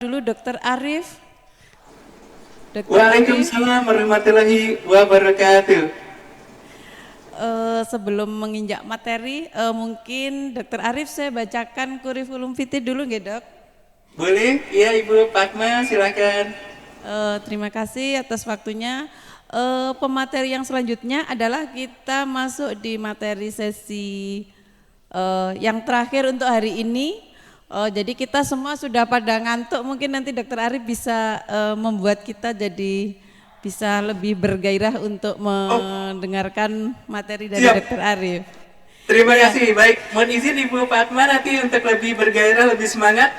Dulu Dokter Arif. Waalaikumsalam warahmatullahi wabarakatuh. Sebelum menginjak materi, mungkin Dokter Arif saya bacakan kurikulum vitae dulu nggih Dok? Boleh? Iya Ibu Fatma, silakan. Terima kasih atas waktunya. Pemateri yang selanjutnya adalah kita masuk di materi sesi yang terakhir untuk hari ini. Jadi kita semua sudah pada ngantuk, mungkin nanti Dokter Arif bisa membuat kita jadi bisa lebih bergairah untuk mendengarkan materi dari Siap. Dokter Arif. Terima Ya. kasih. Baik, mohon izin Ibu Fatma nanti untuk lebih bergairah, lebih semangat.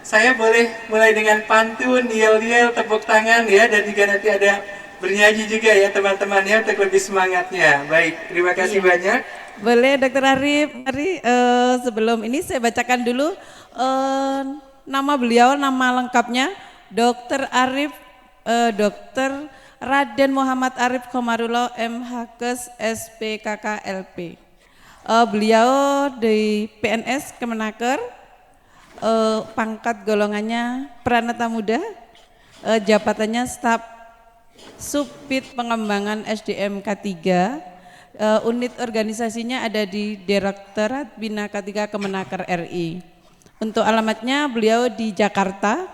Saya boleh mulai dengan pantun, yel-yel, tepuk tangan ya, dan juga nanti ada bernyanyi juga ya teman-teman ya untuk lebih semangatnya. Baik, terima kasih banyak. Boleh Dokter Arif, mari sebelum ini saya bacakan dulu nama beliau, nama lengkapnya Dokter Arif, Dokter Raden Muhammad Arif Komarullah MHkes SPKK LP. Beliau di PNS Kemenaker, pangkat golongannya Pranata Muda, jabatannya staf Subbid Pengembangan SDM K3, unit organisasinya ada di Direktorat Bina K3 Kemenaker RI. Untuk alamatnya beliau di Jakarta,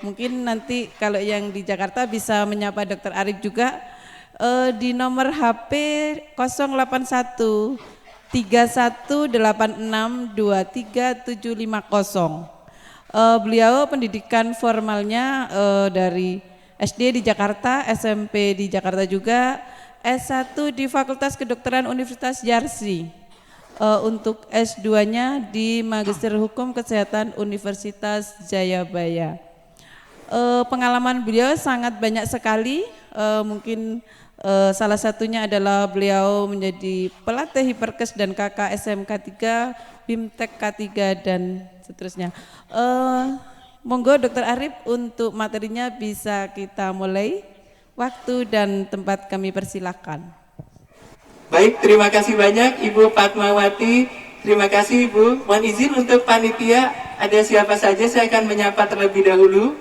mungkin nanti kalau yang di Jakarta bisa menyapa Dokter Arif juga, di nomor HP 081 3186 23750. Beliau pendidikan formalnya dari SD di Jakarta, SMP di Jakarta juga, S1 di Fakultas Kedokteran Universitas Yarsi. Untuk S2-nya di Magister Hukum Kesehatan Universitas Jayabaya. Pengalaman beliau sangat banyak sekali, mungkin salah satunya adalah beliau menjadi pelatih Hiperkes dan KK SMK 3, BIMTEK K3 dan seterusnya. Monggo Dokter Arif untuk materinya bisa kita mulai. Waktu dan tempat kami persilahkan. Baik, terima kasih banyak Ibu Fatmawati. Terima kasih Ibu. Mohon izin untuk panitia, ada siapa saja saya akan menyapa terlebih dahulu.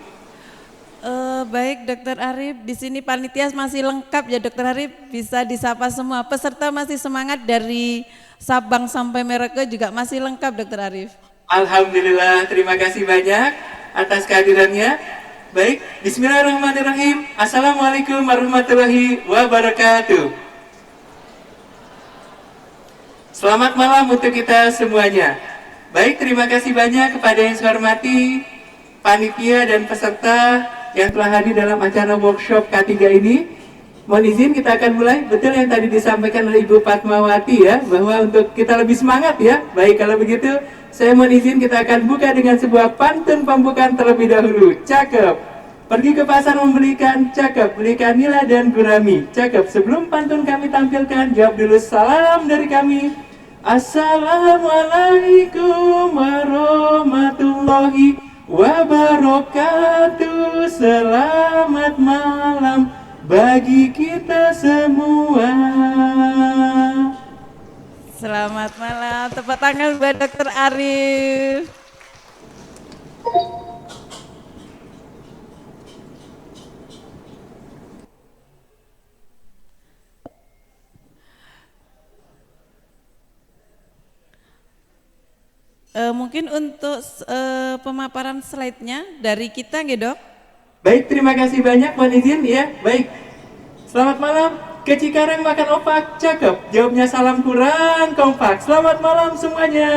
Baik Dokter Arif, di sini panitia masih lengkap ya Dokter Arif, bisa disapa semua. Peserta masih semangat dari Sabang sampai Merauke juga masih lengkap Dokter Arif. Alhamdulillah, terima kasih banyak atas kehadirannya. Baik, bismillahirrahmanirrahim. Assalamualaikum warahmatullahi wabarakatuh. Selamat malam untuk kita semuanya. Baik, terima kasih banyak kepada yang saya hormati, panitia dan peserta yang telah hadir dalam acara workshop K3 ini. Mohon izin kita akan mulai. Betul yang tadi disampaikan oleh Ibu Fatmawati ya, bahwa untuk kita lebih semangat ya. Baik, kalau begitu saya mohon izin kita akan buka dengan sebuah pantun pembukaan terlebih dahulu. Cakep. Pergi ke pasar membelikan, cakep. Belikan nila dan gurami, cakep. Sebelum pantun kami tampilkan, jawab dulu salam dari kami. Assalamualaikum warahmatullahi wabarakatuh. Selamat malam bagi kita semua. Selamat malam, tepuk tangan buat Dokter Arif. Mungkin untuk pemaparan slide-nya dari kita nggih Dok? Baik, terima kasih banyak, mohon izin ya. Baik, selamat malam. Ke Cikarang makan opak, cakep. Jawabnya salam kurang kompak. Selamat malam semuanya.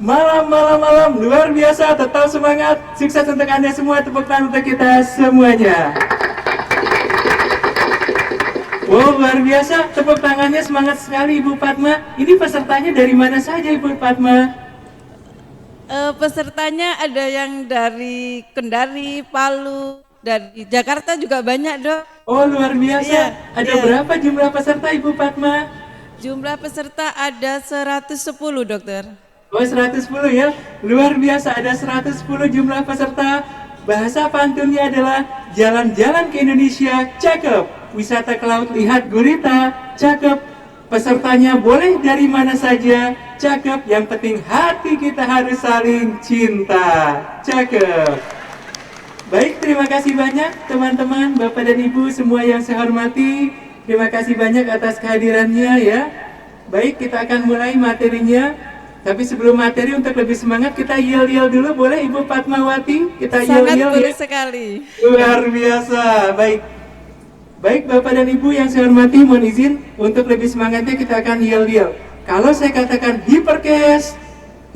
Malam, luar biasa, tetap semangat. Sukses untuk Anda semua, tepuk tangan untuk kita semuanya. Wow, luar biasa, tepuk tangannya semangat sekali Ibu Fatma. Ini pesertanya dari mana saja Ibu Fatma? Pesertanya ada yang dari Kendari, Palu, dari Jakarta juga banyak Dok. Oh, luar biasa. Iya, Ada iya. berapa jumlah peserta Ibu Fatma? Jumlah peserta ada 110 Dokter. Oh, 110 ya. Luar biasa, ada 110 jumlah peserta. Bahasa pantunnya adalah jalan-jalan ke Indonesia, cakep. Wisata ke laut, lihat gurita, cakep. Pesertanya boleh dari mana saja, cakep. Yang penting hati kita harus saling cinta. Cakep. Baik, terima kasih banyak teman-teman, Bapak dan Ibu semua yang saya hormati. Terima kasih banyak atas kehadirannya ya. Baik, kita akan mulai materinya. Tapi sebelum materi, untuk lebih semangat kita yel-yel dulu, boleh Ibu Fatmawati? Kita Sangat yel-yel boleh ya. sekali. Luar biasa. Baik. Baik Bapak dan Ibu yang saya hormati, mohon izin untuk lebih semangatnya kita akan yel-yel. Kalau saya katakan hiperkes,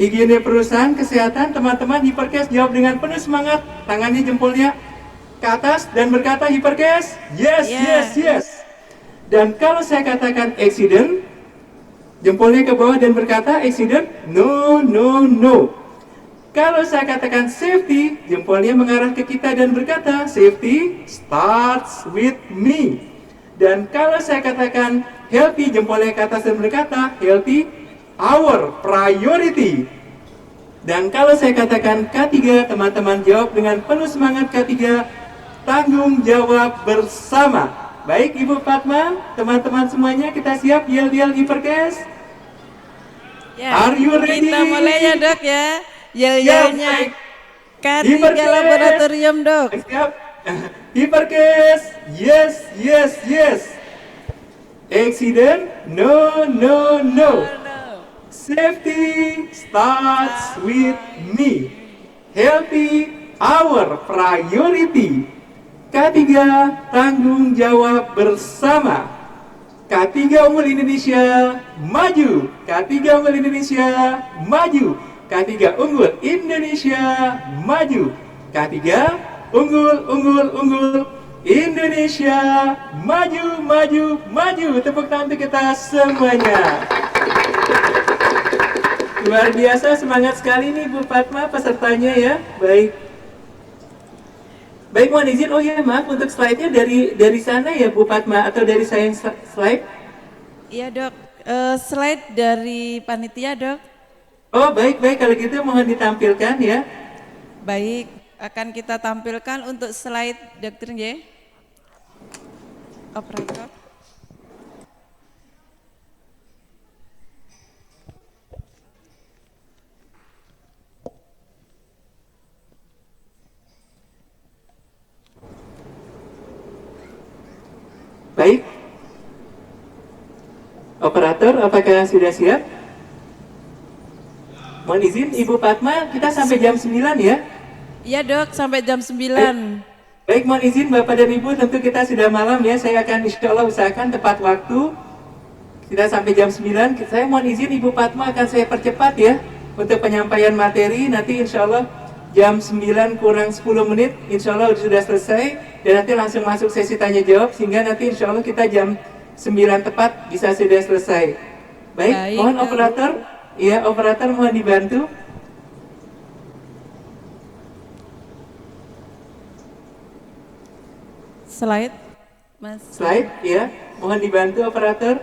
higiene perusahaan kesehatan, teman-teman hiperkes jawab dengan penuh semangat, tangannya jempolnya ke atas dan berkata hiperkes, yes, yes, yes. Dan kalau saya katakan accident, jempolnya ke bawah dan berkata accident, no, no, no. Kalau saya katakan safety, jempolnya mengarah ke kita dan berkata safety starts with me. Dan kalau saya katakan healthy, jempolnya ke atas dan berkata healthy our priority. Dan kalau saya katakan K3, teman-teman jawab dengan penuh semangat K3, tanggung jawab bersama. Baik Ibu Fatma, teman-teman semuanya kita siap yel-yel hiperkes? Ya, Are you ready? kita mulai ya Dok ya. Yel-yelnya K3 Hiperkes. Laboratorium Dok. Siap. Hiperkes, yes, yes, yes. Accident, no, no, no. Safety starts with me. Healthy, our priority. K3, tanggung jawab bersama. K3 Unggul Indonesia, maju. K3 Unggul Indonesia, maju. K3 Unggul Indonesia, maju. K3 Unggul, unggul, unggul Indonesia, maju, maju, maju. Tepuk tangan untuk kita semuanya. Luar biasa, semangat sekali nih Bu Fatma pesertanya ya. Baik. Baik, mohon izin. Oh ya, maaf untuk slide-nya dari sana ya Bu Fatma, atau dari saya yang slide? Iya Dok, slide dari panitia Dok. Oh baik, baik, kalau gitu mohon ditampilkan ya. Baik, akan kita tampilkan untuk slide Dokter Y. Operator. Baik. Operator, apakah sudah siap? Mohon izin Ibu Fatma, kita sampai jam 9 ya. Iya Dok, sampai jam 9. Baik, mohon izin Bapak dan Ibu, tentu kita sudah malam ya. Saya akan insya Allah usahakan tepat waktu. Kita sampai jam 9. Saya mohon izin Ibu Fatma akan saya percepat ya untuk penyampaian materi. Nanti insya Allah jam 9 kurang 10 menit insya Allah sudah selesai. Dan nanti langsung masuk sesi tanya jawab, sehingga nanti insya Allah kita jam 9 tepat bisa sudah selesai. Baik, mohon operator, ya operator mohon dibantu. Slide, Mas. Slide, ya, mohon dibantu operator.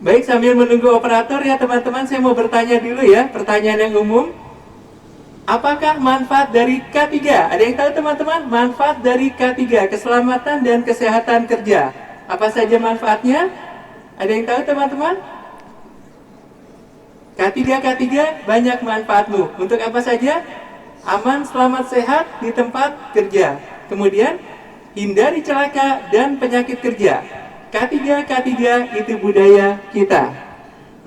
Baik, sambil menunggu operator ya teman-teman, saya mau bertanya dulu ya, pertanyaan yang umum. Apakah manfaat dari K3? Ada yang tahu teman-teman? Manfaat dari K3, keselamatan dan kesehatan kerja. Apa saja manfaatnya? Ada yang tahu teman-teman? K3 banyak manfaatmu. Untuk apa saja? Aman, selamat, sehat di tempat kerja. Kemudian, hindari celaka dan penyakit kerja. K3 itu budaya kita.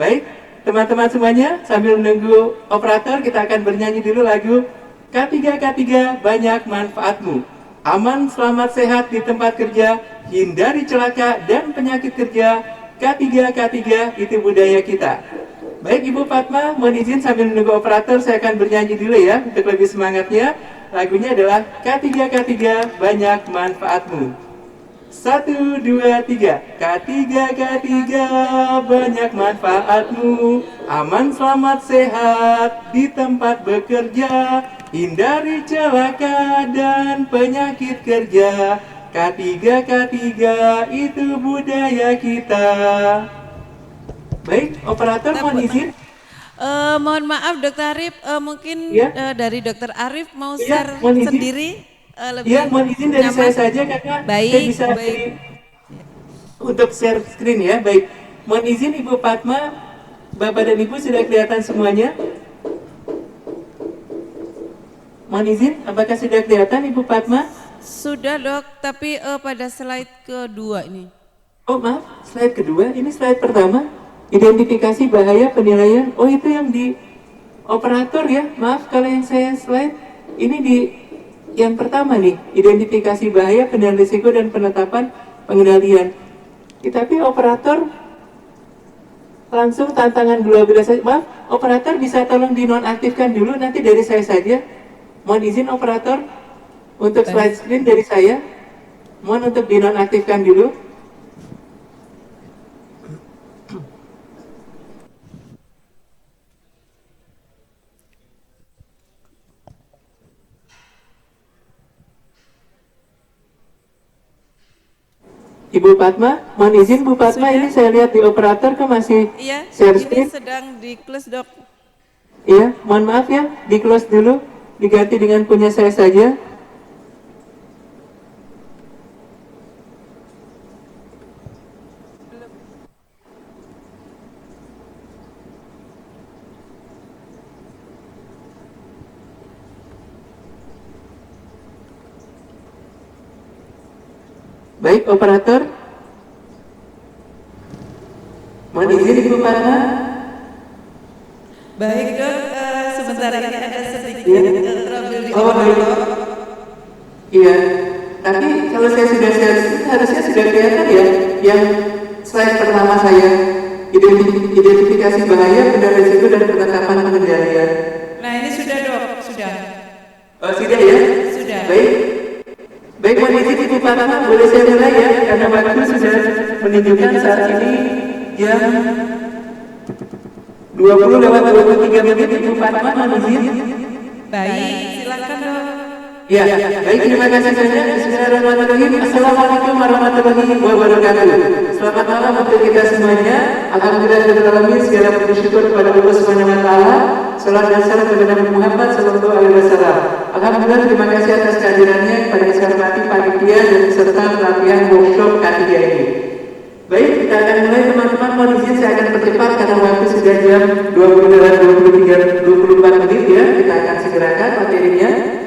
Baik, teman-teman semuanya, sambil menunggu operator, kita akan bernyanyi dulu lagu K3 banyak manfaatmu. Aman, selamat, sehat di tempat kerja, hindari celaka dan penyakit kerja. K3 itu budaya kita. Baik Ibu Fatma, mohon izin sambil menunggu operator, saya akan bernyanyi dulu ya untuk lebih semangatnya. Lagunya adalah K3 banyak manfaatmu. 1, 2, 3. K3 banyak manfaatmu. Aman, selamat, sehat di tempat bekerja, hindari celaka dan penyakit kerja. K3 itu budaya kita. Baik, operator mohon izin. Mohon maaf Dokter Arif, mungkin Ya, dari Dokter Arif mau iya, share mohon izin. sendiri lebih Iya, mohon izin dari saya nyaman. saja karena saya Baik, bisa baik. untuk share screen ya. Baik, mohon izin Ibu Fatma, Bapak dan Ibu sudah kelihatan semuanya. Mohon izin, apakah sudah kelihatan Ibu Fatma? Sudah Dok, tapi pada slide kedua ini. Oh maaf, slide kedua, ini slide pertama. Identifikasi bahaya penilaian. Oh itu yang di operator ya. Maaf kalau yang saya slide. Ini di yang pertama nih. Identifikasi bahaya penilaian risiko dan penetapan pengendalian. Tapi operator langsung tantangan globalisasi. Maaf, operator bisa tolong dinonaktifkan dulu. Nanti dari saya saja. Mohon izin operator untuk slide screen dari saya. Mohon untuk dinonaktifkan dulu. Ibu Fatma, mohon izin Bu Fatma, Sudah? ini saya lihat di operator kok masih Iya, share ini screen. sedang di close Dok. Iya, mohon maaf ya, di close dulu, diganti dengan punya saya saja. Baik, operator. Mohon izin Ibu Fatma. Baik Dok, sebentar ini ada sedikit Iya. trouble di Oh, baik. Iya, tapi kalau saya sudah share screen, harusnya sudah kelihatan ya, yang slide pertama saya, identifikasi bahaya, penilaian risiko dan penetapan pengendalian. Nah ini sudah Dok, sudah. Oh, sudah ya? Sudah. Baik. Baik, mohon izin Ibu Fatma, boleh saya mulai ya, karena waktu sudah menunjukkan saat ini jam 20:23 Ibu Fatma, mohon izin. Baik, silakan Dok. Ya, baik, terima kasih banyak. Bismillahirrahmanirrahim. Assalamualaikum warahmatullahi wabarakatuh. Selamat malam untuk kita semuanya. Alhamdulillah segala puji syukur kepada Allah Subhanahu wa taala. Salam dan salam kepada Nabi Muhammad sallallahu alaihi wasallam. Alhamdulillah, terima kasih atas kehadirannya kepada yang saya hormati panitia dan peserta pelatihan workshop K3 ini. Baik, kita akan mulai teman-teman. Mohon izin saya akan percepat karena waktu sudah jam 23:24 ya. Kita akan segerakan materinya.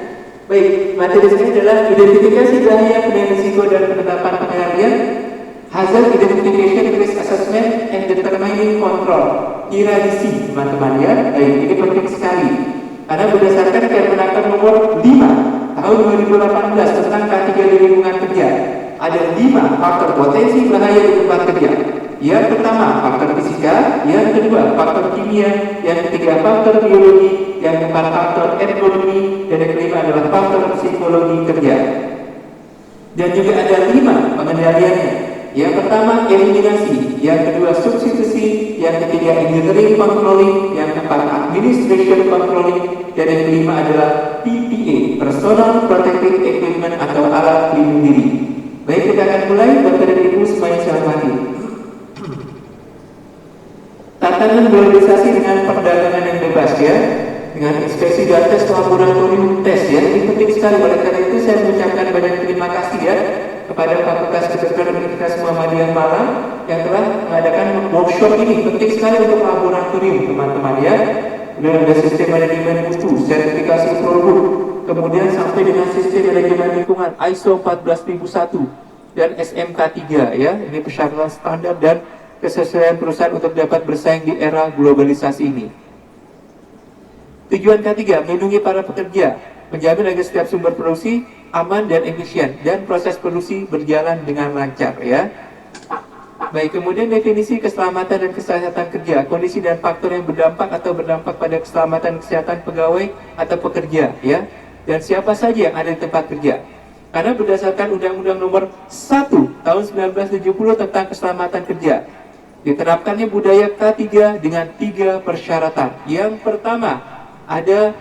Baik, materi saya adalah identifikasi bahaya, penilaian risiko dan penetapan pengendalian, hazard identification, risk assessment, and determining control. IRADC, teman-teman ya. Baik, ini penting sekali. Karena berdasarkan Permenaker nomor 5 tahun 2018 tentang K3 di lingkungan kerja, ada 5 faktor potensi bahaya di tempat kerja. Yang pertama, faktor fisika. Yang kedua, faktor kimia. Yang ketiga, faktor biologi. Yang keempat, faktor ekonomi. Dan yang kelima adalah faktor psikologi kerja. Dan juga ada 5 pengendaliannya. Yang pertama, eliminasi. Yang kedua, substitusi. Yang ketiga, engineering controlling. Yang keempat, administration controlling. Dan yang kelima adalah PPE, personal protective equipment atau alat pelindung diri. Baik, kita akan mulai. Bapak dan Ibu semuanya saya hormati. Tantangan globalisasi dengan perdagangan yang bebas ya, dengan inspeksi dan tes laboratorium tes ya, ini penting sekali. Oleh karena itu saya mengucapkan banyak terima kasih ya kepada Fakultas Kedokteran Universitas Muhammadiyah Malang yang telah mengadakan workshop ini. Penting sekali untuk laboratorium teman-teman ya. Kemudian ada sistem manajemen mutu, sertifikasi produk, kemudian sampai dengan sistem manajemen lingkungan ISO 14001 dan SMK 3 ya. Ini persyaratan standar dan kesesuaian perusahaan untuk dapat bersaing di era globalisasi ini. Tujuan ketiga, melindungi para pekerja, menjamin agar setiap sumber produksi aman dan efisien dan proses produksi berjalan dengan lancar ya. Baik, kemudian definisi keselamatan dan kesehatan kerja, kondisi dan faktor yang berdampak atau berdampak pada keselamatan dan kesehatan pegawai atau pekerja ya. Dan siapa saja yang ada di tempat kerja. Karena berdasarkan Undang-Undang Nomor 1 tahun 1970 tentang keselamatan kerja, diterapkannya budaya K3 dengan 3 persyaratan. Yang pertama, ada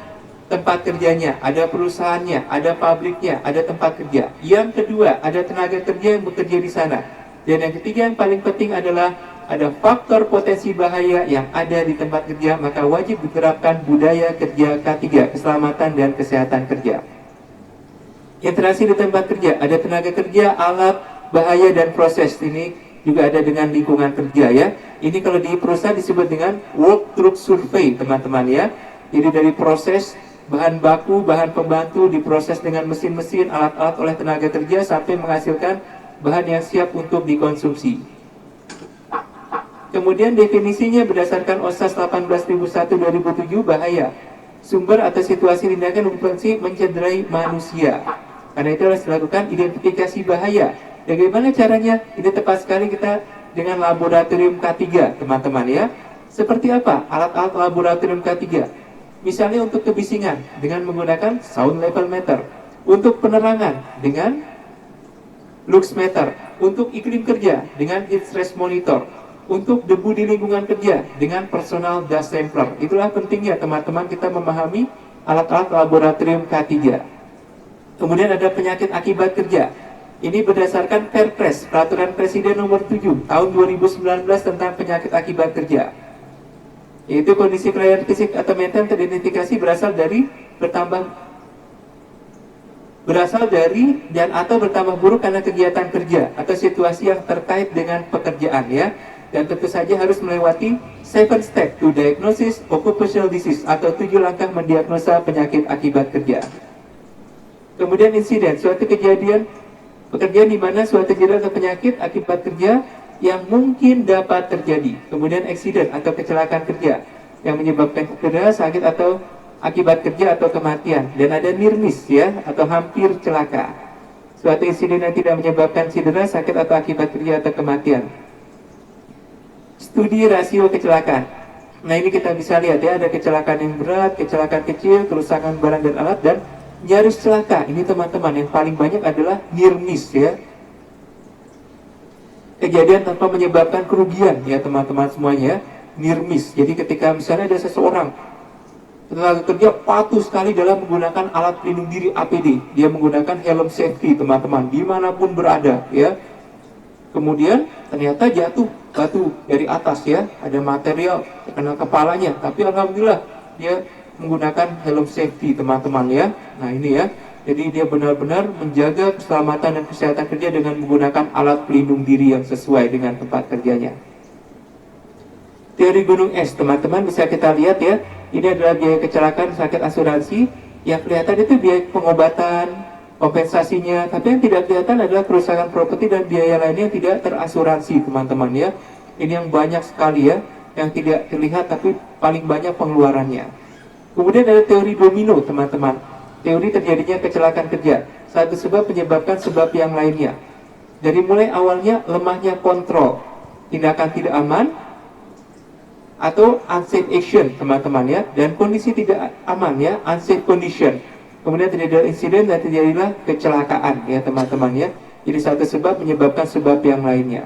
tempat kerjanya, ada perusahaannya, ada pabriknya, ada tempat kerja. Yang kedua, ada tenaga kerja yang bekerja di sana. Dan yang ketiga yang paling penting adalah ada faktor potensi bahaya yang ada di tempat kerja, maka wajib diterapkan budaya kerja K3, keselamatan dan kesehatan kerja. Interaksi di tempat kerja, ada tenaga kerja, alat, bahaya dan proses. Ini juga ada dengan lingkungan kerja ya. Ini kalau di perusahaan disebut dengan work truck survey, teman-teman ya. Jadi dari proses bahan baku, bahan pembantu diproses dengan mesin-mesin, alat-alat oleh tenaga kerja sampai menghasilkan bahan yang siap untuk dikonsumsi. Kemudian definisinya berdasarkan OSAS 18.001/2007, bahaya sumber atau situasi tindakan berpotensi mencederai manusia. Karena itu harus dilakukan identifikasi bahaya. Bagaimana caranya? Ini tepat sekali kita dengan laboratorium K3, teman-teman ya. Seperti apa alat-alat laboratorium K3? Misalnya untuk kebisingan dengan menggunakan sound level meter, untuk penerangan dengan lux meter, untuk iklim kerja dengan heat stress monitor, untuk debu di lingkungan kerja dengan personal dust sampler. Itulah pentingnya teman-teman kita memahami alat-alat laboratorium K3. Kemudian ada penyakit akibat kerja. Ini berdasarkan Perpres, Peraturan Presiden Nomor 7 Tahun 2019 tentang penyakit akibat kerja. Yaitu kondisi kelainan fisik atau mental teridentifikasi berasal dari dan atau bertambah buruk karena kegiatan kerja atau situasi yang terkait dengan pekerjaan ya. Dan tentu saja harus melewati 7 step to diagnosis occupational disease atau 7 langkah mendiagnosa penyakit akibat kerja. Kemudian insiden, suatu kejadian pekerjaan di mana suatu cedera atau penyakit akibat kerja yang mungkin dapat terjadi. Kemudian accident atau kecelakaan kerja yang menyebabkan cedera, sakit atau akibat kerja atau kematian. Dan ada near miss ya, atau hampir celaka. Suatu insiden yang tidak menyebabkan cedera, sakit atau akibat kerja atau kematian. Studi rasio kecelakaan. Nah ini kita bisa lihat ya, ada kecelakaan yang berat, kecelakaan kecil, kerusakan barang dan alat, dan nyaris celaka. Ini teman-teman yang paling banyak adalah near miss ya. Kejadian tanpa menyebabkan kerugian ya teman-teman semuanya, near miss. Jadi ketika misalnya ada seseorang tenaga kerja patuh sekali dalam menggunakan alat pelindung diri APD, dia menggunakan helm safety teman-teman dimanapun berada ya. Kemudian ternyata jatuh batu dari atas ya, ada material kena kepalanya, tapi alhamdulillah dia menggunakan helm safety teman-teman ya. Nah ini ya, jadi dia benar-benar menjaga keselamatan dan kesehatan kerja dengan menggunakan alat pelindung diri yang sesuai dengan tempat kerjanya. Teori gunung es teman-teman bisa kita lihat ya, ini adalah biaya kecelakaan sakit asuransi. Yang kelihatan itu biaya pengobatan, kompensasinya, tapi yang tidak kelihatan adalah kerusakan properti dan biaya lainnya yang tidak terasuransi teman-teman ya. Ini yang banyak sekali ya, yang tidak terlihat tapi paling banyak pengeluarannya. Kemudian ada teori domino teman-teman, teori terjadinya kecelakaan kerja. Satu sebab menyebabkan sebab yang lainnya. Dari mulai awalnya lemahnya kontrol, tindakan tidak aman, atau unsafe action teman-teman ya, dan kondisi tidak aman ya, unsafe condition. Kemudian terjadi insiden dan terjadilah kecelakaan ya teman-teman ya. Jadi satu sebab menyebabkan sebab yang lainnya.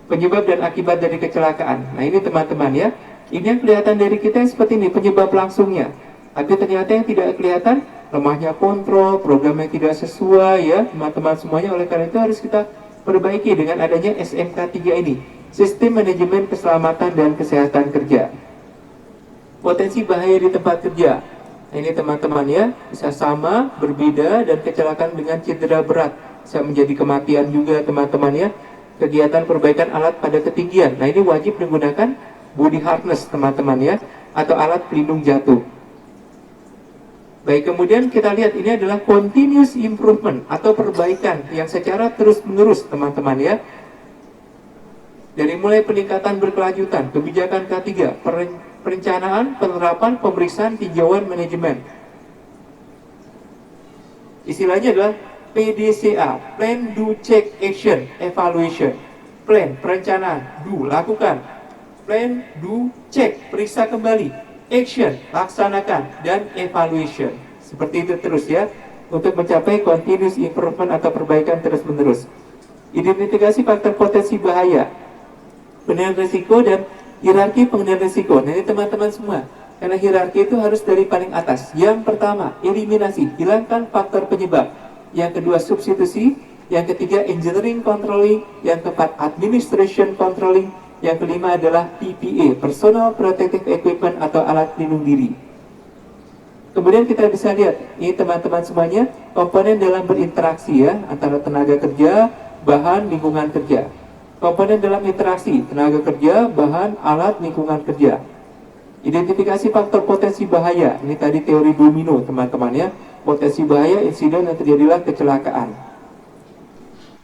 Penyebab dan akibat dari kecelakaan. Nah ini teman-teman ya, ini yang kelihatan dari kita yang seperti ini, penyebab langsungnya. Tapi ternyata yang tidak kelihatan, lemahnya kontrol, program yang tidak sesuai ya teman-teman semuanya. Oleh karena itu harus kita perbaiki dengan adanya SMK 3 ini, Sistem Manajemen Keselamatan dan Kesehatan Kerja. Potensi bahaya di tempat kerja. Nah, ini teman-teman ya, bisa sama, berbeda, dan kecelakaan dengan cedera berat bisa menjadi kematian juga teman-teman ya. Kegiatan perbaikan alat pada ketinggian. Nah ini wajib menggunakan body harness teman-teman ya, atau alat pelindung jatuh. Baik, kemudian kita lihat ini adalah continuous improvement atau perbaikan yang secara terus-menerus teman-teman ya. Dari mulai peningkatan berkelanjutan, kebijakan K3, perencanaan, penerapan, pemeriksaan, tinjauan, manajemen. Istilahnya adalah PDCA, Plan, Do, Check, Action, Evaluation. Plan, perencanaan, do, lakukan. Plan, do, check, periksa kembali. Action, laksanakan. Dan evaluation. Seperti itu terus ya, untuk mencapai continuous improvement atau perbaikan terus-menerus. Identifikasi faktor potensi bahaya, penilaian risiko, dan hierarki pengendalian risiko. Nah ini teman-teman semua, karena hierarki itu harus dari paling atas. Yang pertama, eliminasi, hilangkan faktor penyebab. Yang kedua, substitusi. Yang ketiga, engineering controlling. Yang keempat, administration controlling. Yang kelima adalah PPE, Personal Protective Equipment atau alat pelindung diri. Kemudian kita bisa lihat, ini teman-teman semuanya, komponen dalam berinteraksi ya, antara tenaga kerja, bahan, lingkungan kerja. Komponen dalam interaksi, tenaga kerja, bahan, alat, lingkungan kerja. Identifikasi faktor potensi bahaya, ini tadi teori domino teman-teman ya, potensi bahaya, insiden yang terjadilah kecelakaan.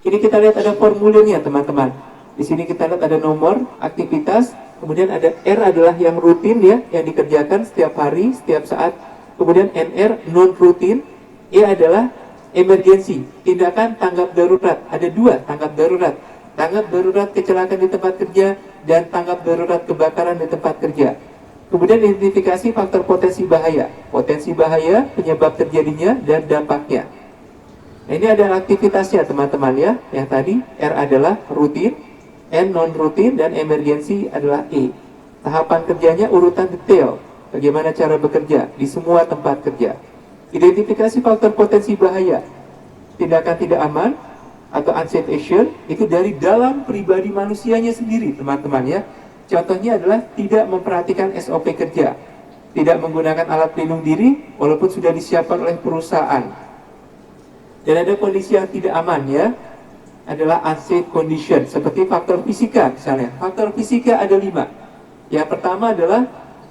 Ini kita lihat ada formulirnya teman-teman. Di sini kita lihat ada nomor, aktivitas, kemudian ada R adalah yang rutin ya, yang dikerjakan setiap hari, setiap saat. Kemudian NR, non rutin. E adalah emergensi, tindakan tanggap darurat. Ada dua tanggap darurat. Tanggap darurat kecelakaan di tempat kerja dan tanggap darurat kebakaran di tempat kerja. Kemudian identifikasi faktor potensi bahaya. Potensi bahaya, penyebab terjadinya, dan dampaknya. Nah, ini ada aktivitasnya teman-teman ya. Yang tadi R adalah rutin, N non-rutin, dan emergensi adalah E. Tahapan kerjanya urutan detail. Bagaimana cara bekerja di semua tempat kerja. Identifikasi faktor potensi bahaya. Tindakan tidak aman atau unsafe action itu dari dalam pribadi manusianya sendiri teman-teman ya. Contohnya adalah tidak memperhatikan SOP kerja. Tidak menggunakan alat pelindung diri walaupun sudah disiapkan oleh perusahaan. Dan ada kondisi yang tidak aman ya, adalah unsafe condition, seperti faktor fisika misalnya. Faktor fisika ada 5. Yang pertama adalah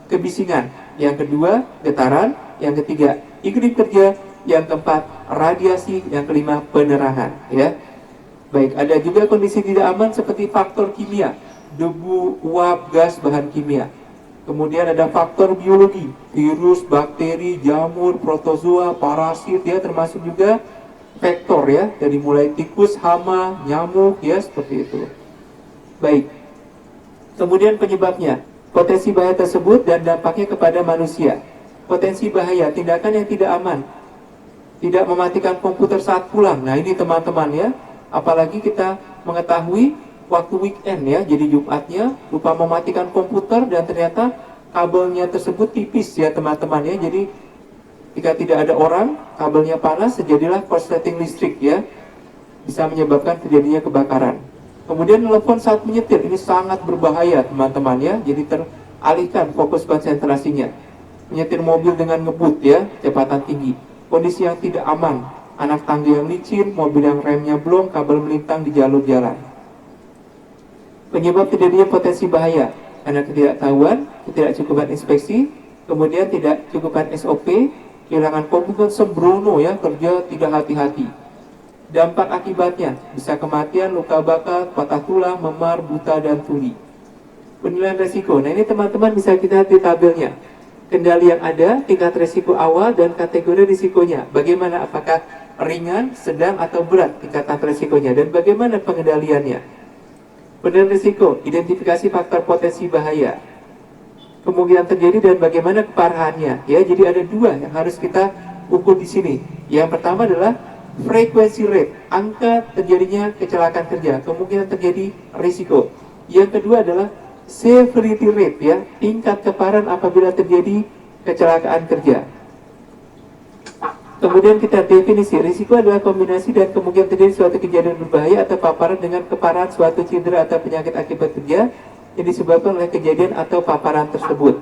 kebisingan, yang kedua getaran, yang ketiga iklim kerja, yang keempat radiasi, yang kelima penerangan ya. Baik, ada juga kondisi tidak aman seperti faktor kimia, debu, uap, gas, bahan kimia. Kemudian ada faktor biologi, virus, bakteri, jamur, protozoa, parasit ya, termasuk juga vektor ya, dari mulai tikus, hama, nyamuk ya, seperti itu. Baik. Kemudian penyebabnya, potensi bahaya tersebut dan dampaknya kepada manusia. Potensi bahaya, tindakan yang tidak aman. Tidak mematikan komputer saat pulang. Nah, ini teman-teman ya. Apalagi kita mengetahui waktu weekend ya, jadi Jumatnya lupa mematikan komputer dan ternyata kabelnya tersebut tipis ya teman-teman ya. Jadi jika tidak ada orang, kabelnya panas, terjadilah korsleting listrik ya. Bisa menyebabkan terjadinya kebakaran. Kemudian telepon saat menyetir, ini sangat berbahaya teman-teman ya. Jadi teralihkan fokus konsentrasinya. Menyetir mobil dengan ngebut ya, kecepatan tinggi. Kondisi yang tidak aman, anak tangga yang licin, mobil yang remnya blong, kabel melintang di jalur jalan. Penyebab terjadinya potensi bahaya, karena ketidaktahuan, ketidakcukupan inspeksi, kemudian tidak cukupan SOP, kehilangan komputer sembrono ya, kerja tidak hati-hati. Dampak akibatnya bisa kematian, luka bakar, patah tulang, memar, buta, dan tuli. Penilaian resiko, nah ini teman-teman bisa kita lihat di tabelnya. Kendali yang ada, tingkat resiko awal, dan kategori risikonya. Bagaimana, apakah ringan, sedang, atau berat tingkatan resikonya, dan bagaimana pengendaliannya. Penilaian risiko, identifikasi faktor potensi bahaya, kemungkinan terjadi dan bagaimana keparahannya. Ya, jadi ada 2 yang harus kita ukur di sini. Yang pertama adalah frequency rate, angka terjadinya kecelakaan kerja, kemungkinan terjadi risiko. Yang kedua adalah severity rate ya, tingkat keparahan apabila terjadi kecelakaan kerja. Kemudian kita definisi, risiko adalah kombinasi dan kemungkinan terjadi suatu kejadian berbahaya atau paparan dengan keparahan suatu cedera atau penyakit akibat kerja yang disebabkan oleh kejadian atau paparan tersebut.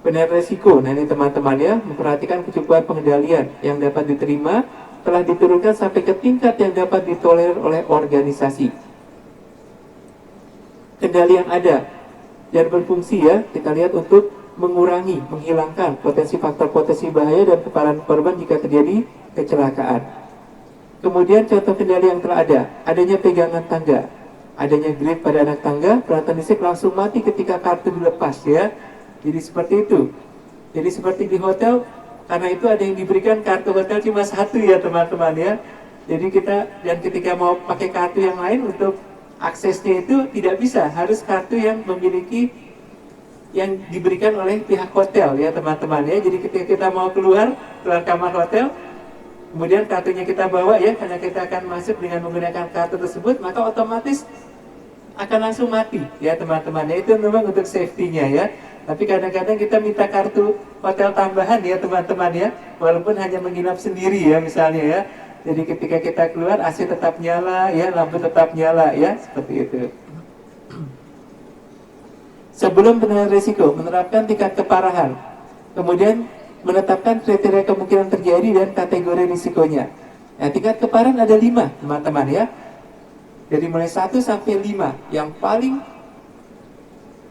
Penilaian risiko, nah ini teman-teman ya, memperhatikan kecukupan pengendalian yang dapat diterima telah diturunkan sampai ke tingkat yang dapat ditolerir oleh organisasi. Kendali yang ada dan berfungsi ya, kita lihat untuk mengurangi, menghilangkan potensi faktor potensi bahaya dan keparahan korban jika terjadi kecelakaan. Kemudian contoh kendali yang telah ada, adanya pegangan tangga, adanya grip pada anak tangga, peralatan listrik langsung mati ketika kartu dilepas ya. Jadi seperti itu. Jadi seperti di hotel, karena itu ada yang diberikan kartu hotel cuma 1 ya teman-teman ya. Jadi kita, dan ketika mau pakai kartu yang lain untuk aksesnya itu tidak bisa, harus kartu yang memiliki, yang diberikan oleh pihak hotel ya teman-teman ya. Jadi ketika kita mau keluar kamar hotel, kemudian kartunya kita bawa ya, karena kita akan masuk dengan menggunakan kartu tersebut, maka otomatis akan langsung mati ya teman-teman ya. Itu memang untuk safety-nya ya. Tapi kadang-kadang kita minta kartu hotel tambahan ya teman-teman ya, walaupun hanya menginap sendiri ya misalnya ya. Jadi ketika kita keluar AC tetap nyala ya, lampu tetap nyala ya, seperti itu. Sebelum penilaian risiko, menerapkan tingkat keparahan. Kemudian menetapkan kriteria kemungkinan terjadi dan kategori risikonya. Nah, tingkat keparahan ada 5, teman-teman ya. Dari mulai 1 sampai 5. Yang paling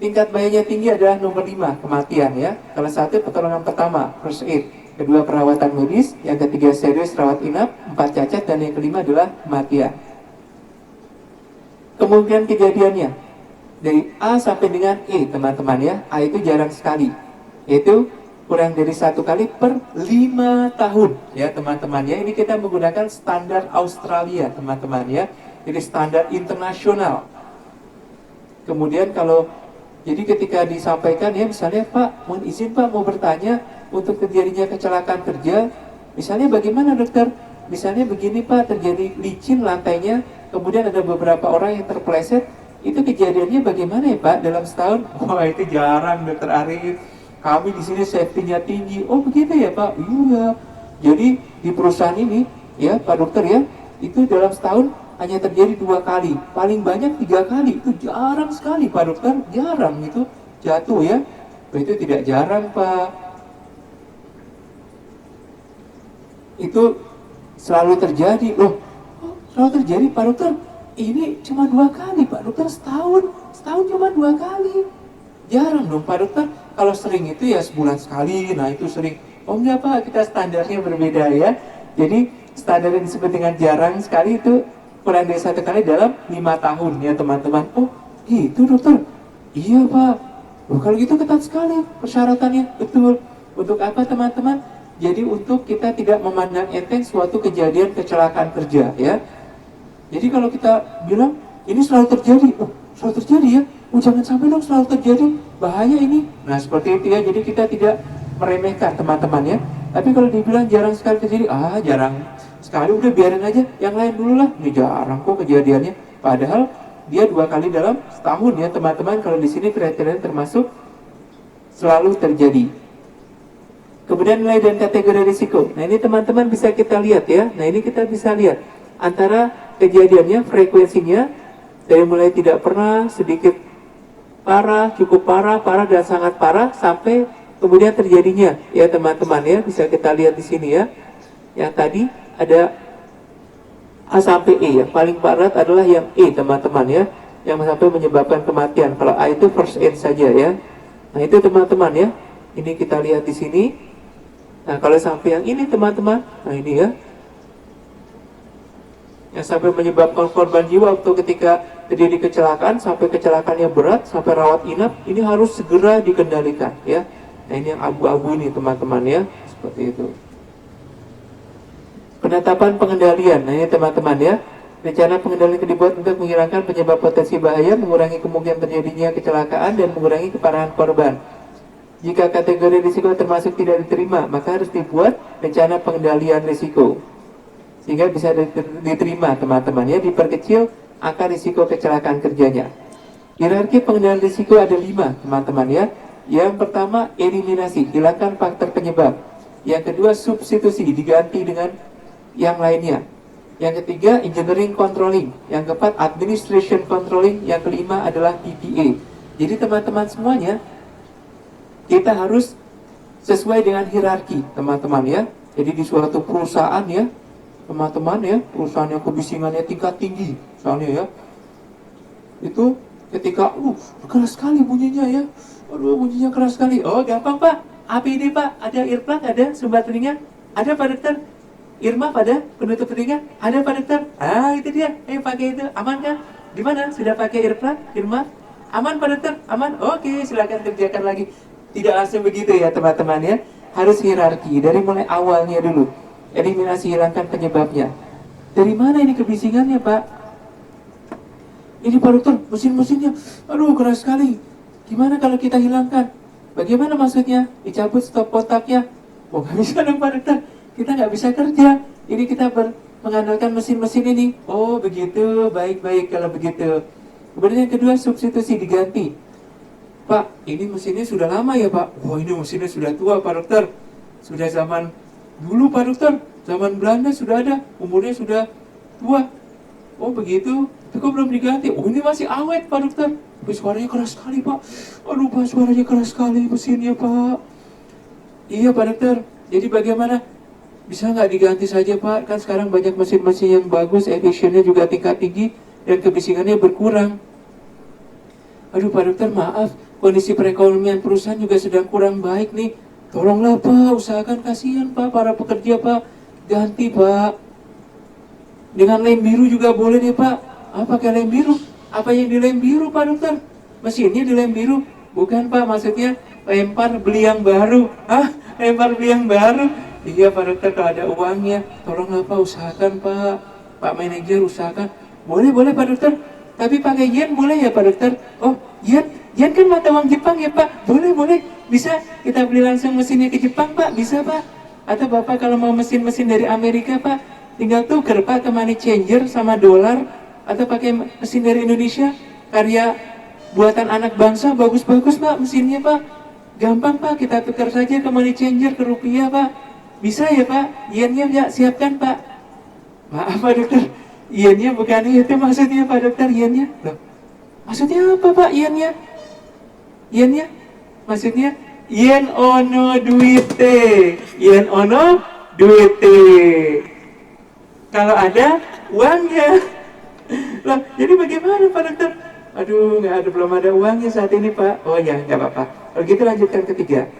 tingkat bahayanya tinggi adalah nomor 5, kematian ya. Salah satu pertolongan pertama, first aid. Kedua, perawatan medis. Yang ketiga, serius, rawat inap. 4, cacat. Dan yang kelima adalah kematian. Kemungkinan kejadiannya dari A sampai dengan E, teman-teman ya. A itu jarang sekali, yaitu kurang dari 1 kali per 5 tahun ya teman-teman ya. Ini kita menggunakan standar Australia teman-teman ya, jadi standar internasional. Kemudian kalau jadi ketika disampaikan ya, misalnya Pak, mohon izin Pak mau bertanya untuk terjadinya kecelakaan kerja, misalnya bagaimana dokter? Misalnya begini Pak, terjadi licin lantainya, kemudian ada beberapa orang yang terpeleset, itu kejadiannya bagaimana ya Pak dalam setahun? Wah itu jarang dokter Arif, kami di sini safety-nya tinggi. Oh begitu ya Pak? Iya. Jadi di perusahaan ini ya Pak dokter ya, itu dalam setahun hanya terjadi 2 kali, paling banyak 3 kali. Itu jarang sekali Pak dokter, jarang itu jatuh ya. Itu tidak jarang Pak. Itu selalu terjadi loh. Selalu terjadi Pak dokter. Ini cuma 2 kali Pak dokter, setahun cuma 2 kali. Jarang dong Pak dokter. Kalau sering itu ya sebulan sekali. Nah itu sering. Oh enggak Pak, kita standarnya berbeda ya. Jadi standar yang disebut dengan jarang sekali itu kurang dari 1 kali dalam 5 tahun ya teman-teman. Oh gitu dokter. Iya Pak. Oh, kalau gitu ketat sekali persyaratannya. Betul. Untuk apa teman-teman? Jadi untuk kita tidak memandang enteng suatu kejadian kecelakaan kerja ya. Jadi kalau kita bilang ini selalu terjadi, oh selalu terjadi ya, oh jangan sampai dong selalu terjadi, bahaya ini. Nah seperti itu ya, jadi kita tidak meremehkan teman-teman ya. Tapi kalau dibilang jarang sekali terjadi, jarang sekali, udah biarin aja, yang lain dulu lah. Ini jarang kok kejadiannya. Padahal dia 2 kali dalam setahun ya teman-teman. Kalau di sini kriteria termasuk selalu terjadi. Kemudian nilai dan kategori risiko. Nah ini teman-teman bisa kita lihat ya. Nah ini kita bisa lihat antara kejadiannya, frekuensinya dari mulai tidak pernah, sedikit parah, cukup parah, parah dan sangat parah sampai kemudian terjadinya ya teman-teman ya. Bisa kita lihat di sini ya. Yang tadi ada A sampai E, yang paling parah adalah yang E teman-teman ya, yang sampai menyebabkan kematian. Kalau A itu first aid saja ya. Nah itu teman-teman ya. Ini kita lihat di sini. Nah kalau sampai yang ini teman-teman, nah ini ya, yang sampai menyebabkan korban jiwa waktu ketika terjadi kecelakaan, sampai kecelakaannya berat, sampai rawat inap, ini harus segera dikendalikan ya. Nah ini yang abu-abu ini teman-teman ya, seperti itu. Penetapan pengendalian, nah ini teman-teman ya, rencana pengendalian dibuat untuk menghilangkan penyebab potensi bahaya, mengurangi kemungkinan terjadinya kecelakaan, dan mengurangi keparahan korban. Jika kategori risiko termasuk tidak diterima, maka harus dibuat rencana pengendalian risiko sehingga bisa diterima teman-teman ya, diperkecil angka risiko kecelakaan kerjanya. Hierarki pengendalian risiko ada 5 teman-teman ya. Yang pertama eliminasi, hilangkan faktor penyebab. Yang kedua substitusi, diganti dengan yang lainnya. Yang ketiga engineering controlling. Yang keempat administration controlling. Yang kelima adalah PPA. Jadi teman-teman semuanya kita harus sesuai dengan hierarki teman-teman ya. Jadi di suatu perusahaan ya teman-teman ya, perusahaan yang kebisingannya tingkat tinggi misalnya ya, itu ketika keras sekali bunyinya ya, bunyinya keras sekali. Oh gampang Pak, APD Pak, ada earplug, ada sumbat telinga, ada Pak dokter, Irma pada penutup telinga, ada Pak dokter. Itu dia, pakai itu, aman kan? Gimana, sudah pakai earplug, Irma? Aman Pak dokter, aman? Oke, silakan kerjakan lagi. Tidak langsung begitu ya teman-teman ya, harus hierarki dari mulai awalnya dulu. Eliminasi, hilangkan penyebabnya. Dari mana ini kebisingannya Pak? Ini Pak dokter, mesin-mesinnya keras sekali. Gimana kalau kita hilangkan? Bagaimana maksudnya? Dicabut stop kontaknya? Oh nggak bisa dong Pak dokter, kita nggak bisa kerja. Ini kita mengandalkan mesin-mesin ini. Oh begitu, baik-baik kalau begitu. Kemudian yang kedua substitusi, diganti. Pak, ini mesinnya sudah lama ya Pak? Oh ini mesinnya sudah tua Pak dokter. Sudah zaman dulu Pak dokter, zaman Belanda sudah ada, umurnya sudah tua. Oh begitu, tapi kok belum diganti? Oh ini masih awet Pak Dokter. Tapi suaranya keras sekali Pak. Aduh Pak, suaranya keras sekali mesinnya Pak. Iya Pak Dokter, jadi bagaimana? Bisa nggak diganti saja Pak? Kan sekarang banyak mesin-mesin yang bagus, efisiennya juga tingkat tinggi, dan kebisingannya berkurang. Aduh Pak Dokter, maaf, kondisi perekonomian perusahaan juga sedang kurang baik nih. Tolonglah Pak, usahakan, kasihan Pak, para pekerja Pak. Ganti Pak. Dengan lem biru juga boleh nih Pak. Pakai lem biru? Apa yang di lem biru Pak Dokter? Mesinnya di lem biru? Bukan Pak, maksudnya lempar beli yang baru. Lempar beli yang baru? Iya Pak Dokter, kalau ada uangnya, tolonglah Pak, usahakan Pak. Pak manajer usahakan. Boleh Pak Dokter. Tapi pakai yen boleh ya Pak Dokter? Oh yen kan mata uang Jepang ya Pak. Boleh. Bisa kita beli langsung mesinnya ke Jepang Pak? Bisa Pak. Atau Bapak kalau mau mesin-mesin dari Amerika Pak, tinggal tuker Pak ke money changer sama dolar, atau pakai mesin dari Indonesia, karya buatan anak bangsa, bagus-bagus Pak mesinnya Pak. Gampang Pak, kita tukar saja ke money changer, ke rupiah Pak. Bisa ya Pak? Yennya ya siapkan Pak. Maaf Pak Dokter, yennya bukan itu maksudnya Pak Dokter, yennya. Loh, maksudnya apa Pak yennya? Yennya? Maksudnya yen ono duite. Yen ono duite. Kalau ada uangnya. Loh, jadi bagaimana Pak Dokter? Aduh, belum ada uangnya saat ini Pak. Oh ya, nggak apa-apa. Kalau gitu lanjutkan ketiga.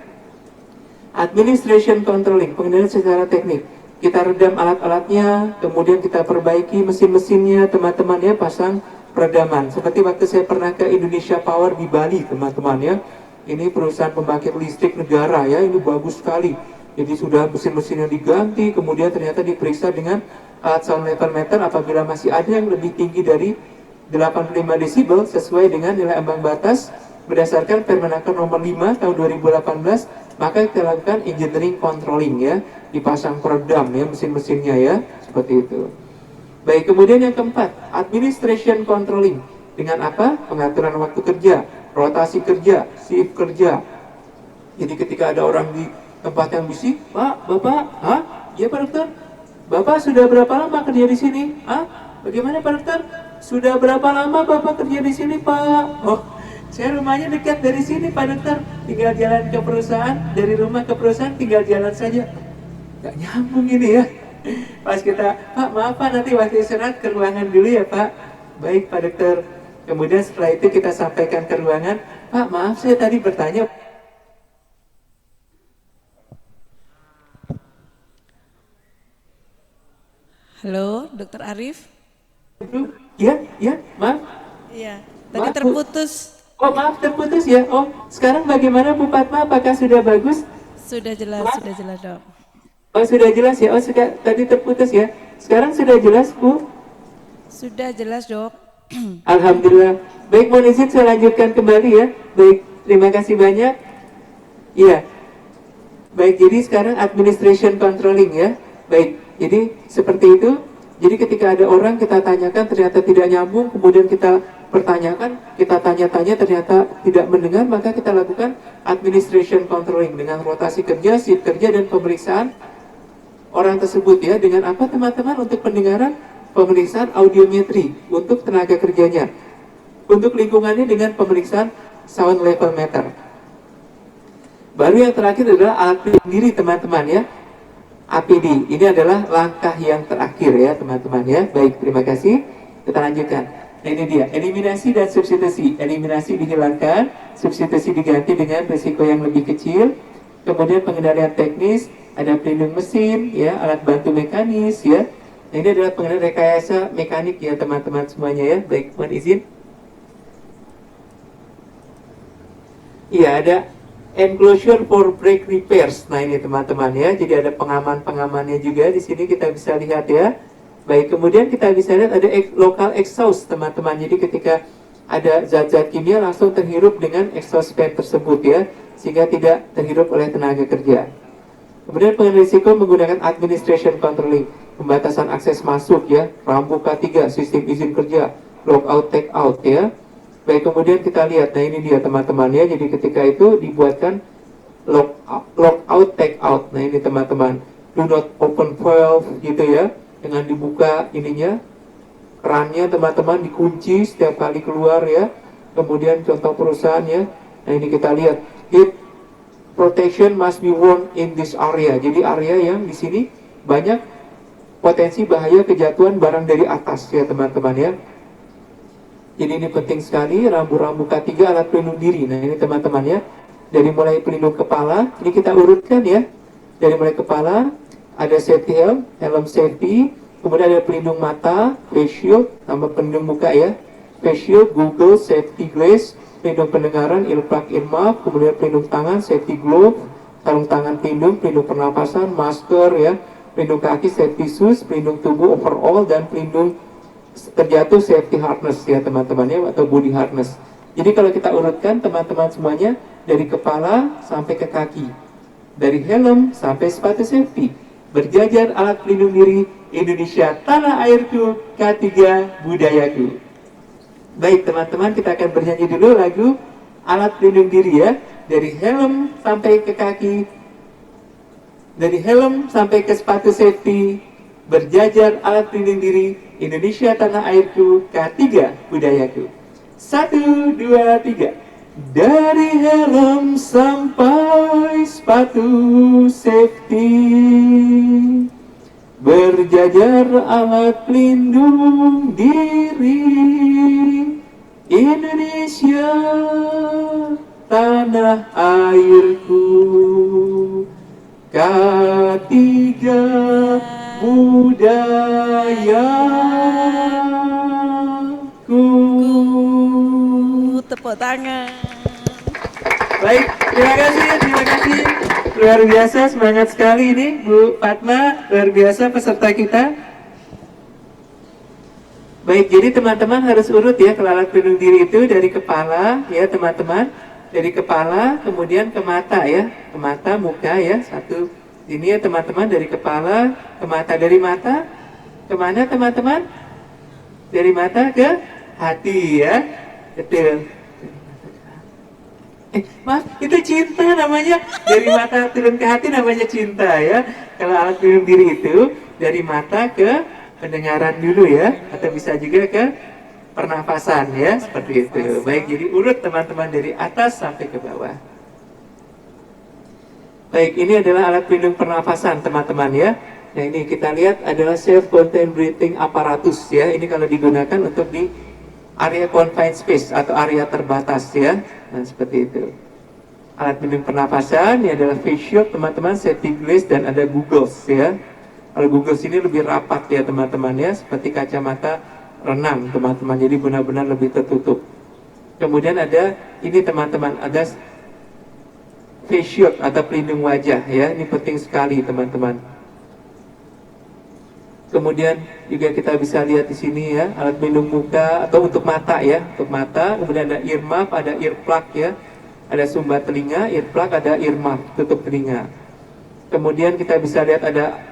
Administration controlling, pengendalian secara teknik. Kita redam alat-alatnya, kemudian kita perbaiki mesin-mesinnya, teman-teman ya, pasang peredaman. Seperti waktu saya pernah ke Indonesia Power di Bali, teman-teman ya. Ini perusahaan pembangkit listrik negara ya, ini bagus sekali. Jadi sudah mesin-mesinnya diganti, kemudian ternyata diperiksa dengan alat sound level meter apabila masih ada yang lebih tinggi dari 85 desibel sesuai dengan nilai ambang batas berdasarkan Permenaker nomor 5 tahun 2018, maka kita lakukan engineering controlling ya, dipasang peredam ya mesin-mesinnya ya, seperti itu. Baik, kemudian yang keempat, administration controlling. Dengan apa? Pengaturan waktu kerja, rotasi kerja, shift kerja. Jadi ketika ada orang di tempat yang bisik, Pak, Bapak, iya Pak Dokter, Bapak sudah berapa lama kerja di sini? Bagaimana Pak Dokter? Sudah berapa lama Bapak kerja di sini Pak? Oh, saya rumahnya dekat dari sini Pak Dokter, tinggal jalan ke perusahaan, dari rumah ke perusahaan tinggal jalan saja. Gak nyambung ini ya. Pas kita, Pak maaf Pak, nanti waktu istirahat ke ruangan dulu ya Pak. Baik Pak Dokter. Kemudian setelah itu kita sampaikan ke ruangan, Pak maaf saya tadi bertanya. Halo, Dokter Arif? Ya, maaf. Iya, tadi Maaf, terputus. Oh maaf terputus ya. Oh sekarang bagaimana Bu Fatma? Apakah sudah bagus? Sudah jelas Dok. Oh sudah jelas ya. Oh tadi terputus ya. Sekarang sudah jelas Bu? Sudah jelas Dok. Alhamdulillah. Baik, mohon izin saya lanjutkan kembali ya. Baik, terima kasih banyak. Iya. Baik, jadi sekarang administration controlling ya. Baik, jadi seperti itu. Jadi ketika ada orang kita tanyakan ternyata tidak nyambung, kemudian kita pertanyakan, kita tanya-tanya ternyata tidak mendengar, maka kita lakukan administration controlling dengan rotasi kerja, shift kerja, dan pemeriksaan orang tersebut ya. Dengan apa teman-teman? Untuk pendengaran, pemeriksaan audiometri untuk tenaga kerjanya. Untuk lingkungannya dengan pemeriksaan sound level meter. Baru yang terakhir adalah alat pelindung diri teman-teman ya. APD, ini adalah langkah yang terakhir ya teman-teman ya. Baik, terima kasih. Kita lanjutkan. Nah ini dia, eliminasi dan substitusi. Eliminasi dihilangkan, substitusi diganti dengan risiko yang lebih kecil. Kemudian pengendalian teknis, ada pelindung mesin, ya, alat bantu mekanis, ya. Nah, ini adalah pengendalian rekayasa mekanik ya teman-teman semuanya ya. Baik, mohon izin. Iya, ada enclosure for brake repairs. Nah ini teman-teman ya, jadi ada pengaman-pengamannya juga di sini kita bisa lihat ya. Baik, kemudian kita bisa lihat ada local exhaust teman-teman. Jadi ketika ada zat-zat kimia langsung terhirup dengan exhaust fan tersebut ya, sehingga tidak terhirup oleh tenaga kerja. Kemudian pengendalian risiko menggunakan administration controlling, pembatasan akses masuk ya, rambu K3, sistem izin kerja, lockout take out ya. Baik, kemudian kita lihat, nah ini dia teman-teman ya, jadi ketika itu dibuatkan lockout take out. Nah ini teman-teman, do not open valve gitu ya, dengan dibuka ininya, kerannya teman-teman dikunci setiap kali keluar ya. Kemudian contoh perusahaan ya. Nah ini kita lihat, heat protection must be worn in this area. Jadi area yang di sini banyak potensi bahaya kejatuhan barang dari atas ya teman-teman ya. Jadi ini penting sekali, rambu-rambu K3 alat pelindung diri. Nah ini teman-teman ya, dari mulai pelindung kepala, ini kita urutkan ya. Dari mulai kepala, ada safety helm, helm safety, kemudian ada pelindung mata, face shield, sama pelindung muka ya. Face shield, Google, safety glass, pelindung pendengaran, earplug, earmuff, kemudian pelindung tangan, safety glove, sarung tangan pelindung, pelindung pernapasan, masker ya, pelindung kaki, safety shoes, pelindung tubuh, overall, dan pelindung terjatuh safety harness ya teman-teman ya, atau body harness. Jadi kalau kita urutkan teman-teman semuanya dari kepala sampai ke kaki, dari helm sampai sepatu safety, berjajar alat pelindung diri Indonesia tanah airku, K3 budayaku. Baik teman-teman, kita akan bernyanyi dulu lagu alat pelindung diri ya, dari helm sampai ke kaki, dari helm sampai ke sepatu safety, berjajar alat pelindung diri Indonesia tanah airku, K3 budayaku. 1, 2, 3. Dari helm sampai sepatu safety, berjajar alat pelindung diri Indonesia tanah airku, K3 budayaku. Tepuk tangan. Baik, terima kasih. Luar biasa, semangat sekali ini Bu Fatma, luar biasa peserta kita. Baik, jadi teman-teman harus urut ya kalau alat pelindung diri itu dari kepala ya teman-teman. Dari kepala kemudian ke mata ya, ke mata, muka ya, satu. Ini ya teman-teman, dari kepala ke mata, dari mata kemana teman-teman? Dari mata ke hati ya, betul. Maaf, itu cinta namanya. Dari mata turun ke hati namanya cinta ya. Kalau alat pelindung diri itu dari mata ke pendengaran dulu ya, atau bisa juga ke pernafasan ya, seperti itu. Baik, jadi urut teman-teman dari atas sampai ke bawah. Baik, ini adalah alat pelindung pernafasan teman-teman ya. Nah ini kita lihat adalah self-contained breathing apparatus ya. Ini kalau digunakan untuk di area confined space atau area terbatas ya. Nah seperti itu. Alat pelindung pernafasan ini adalah face shield teman-teman, safety glass, dan ada goggles ya. Kalau goggles ini lebih rapat ya teman-teman ya, seperti kacamata renang teman-teman, jadi benar-benar lebih tertutup. Kemudian ada ini teman-teman, ada face shield atau pelindung wajah ya, ini penting sekali teman-teman. Kemudian juga kita bisa lihat di sini ya, alat pelindung muka atau untuk mata ya, untuk mata. Kemudian ada earmuff, ada earplug ya, ada sumbat telinga, earplug, ada earmuff, tutup telinga. Kemudian kita bisa lihat ada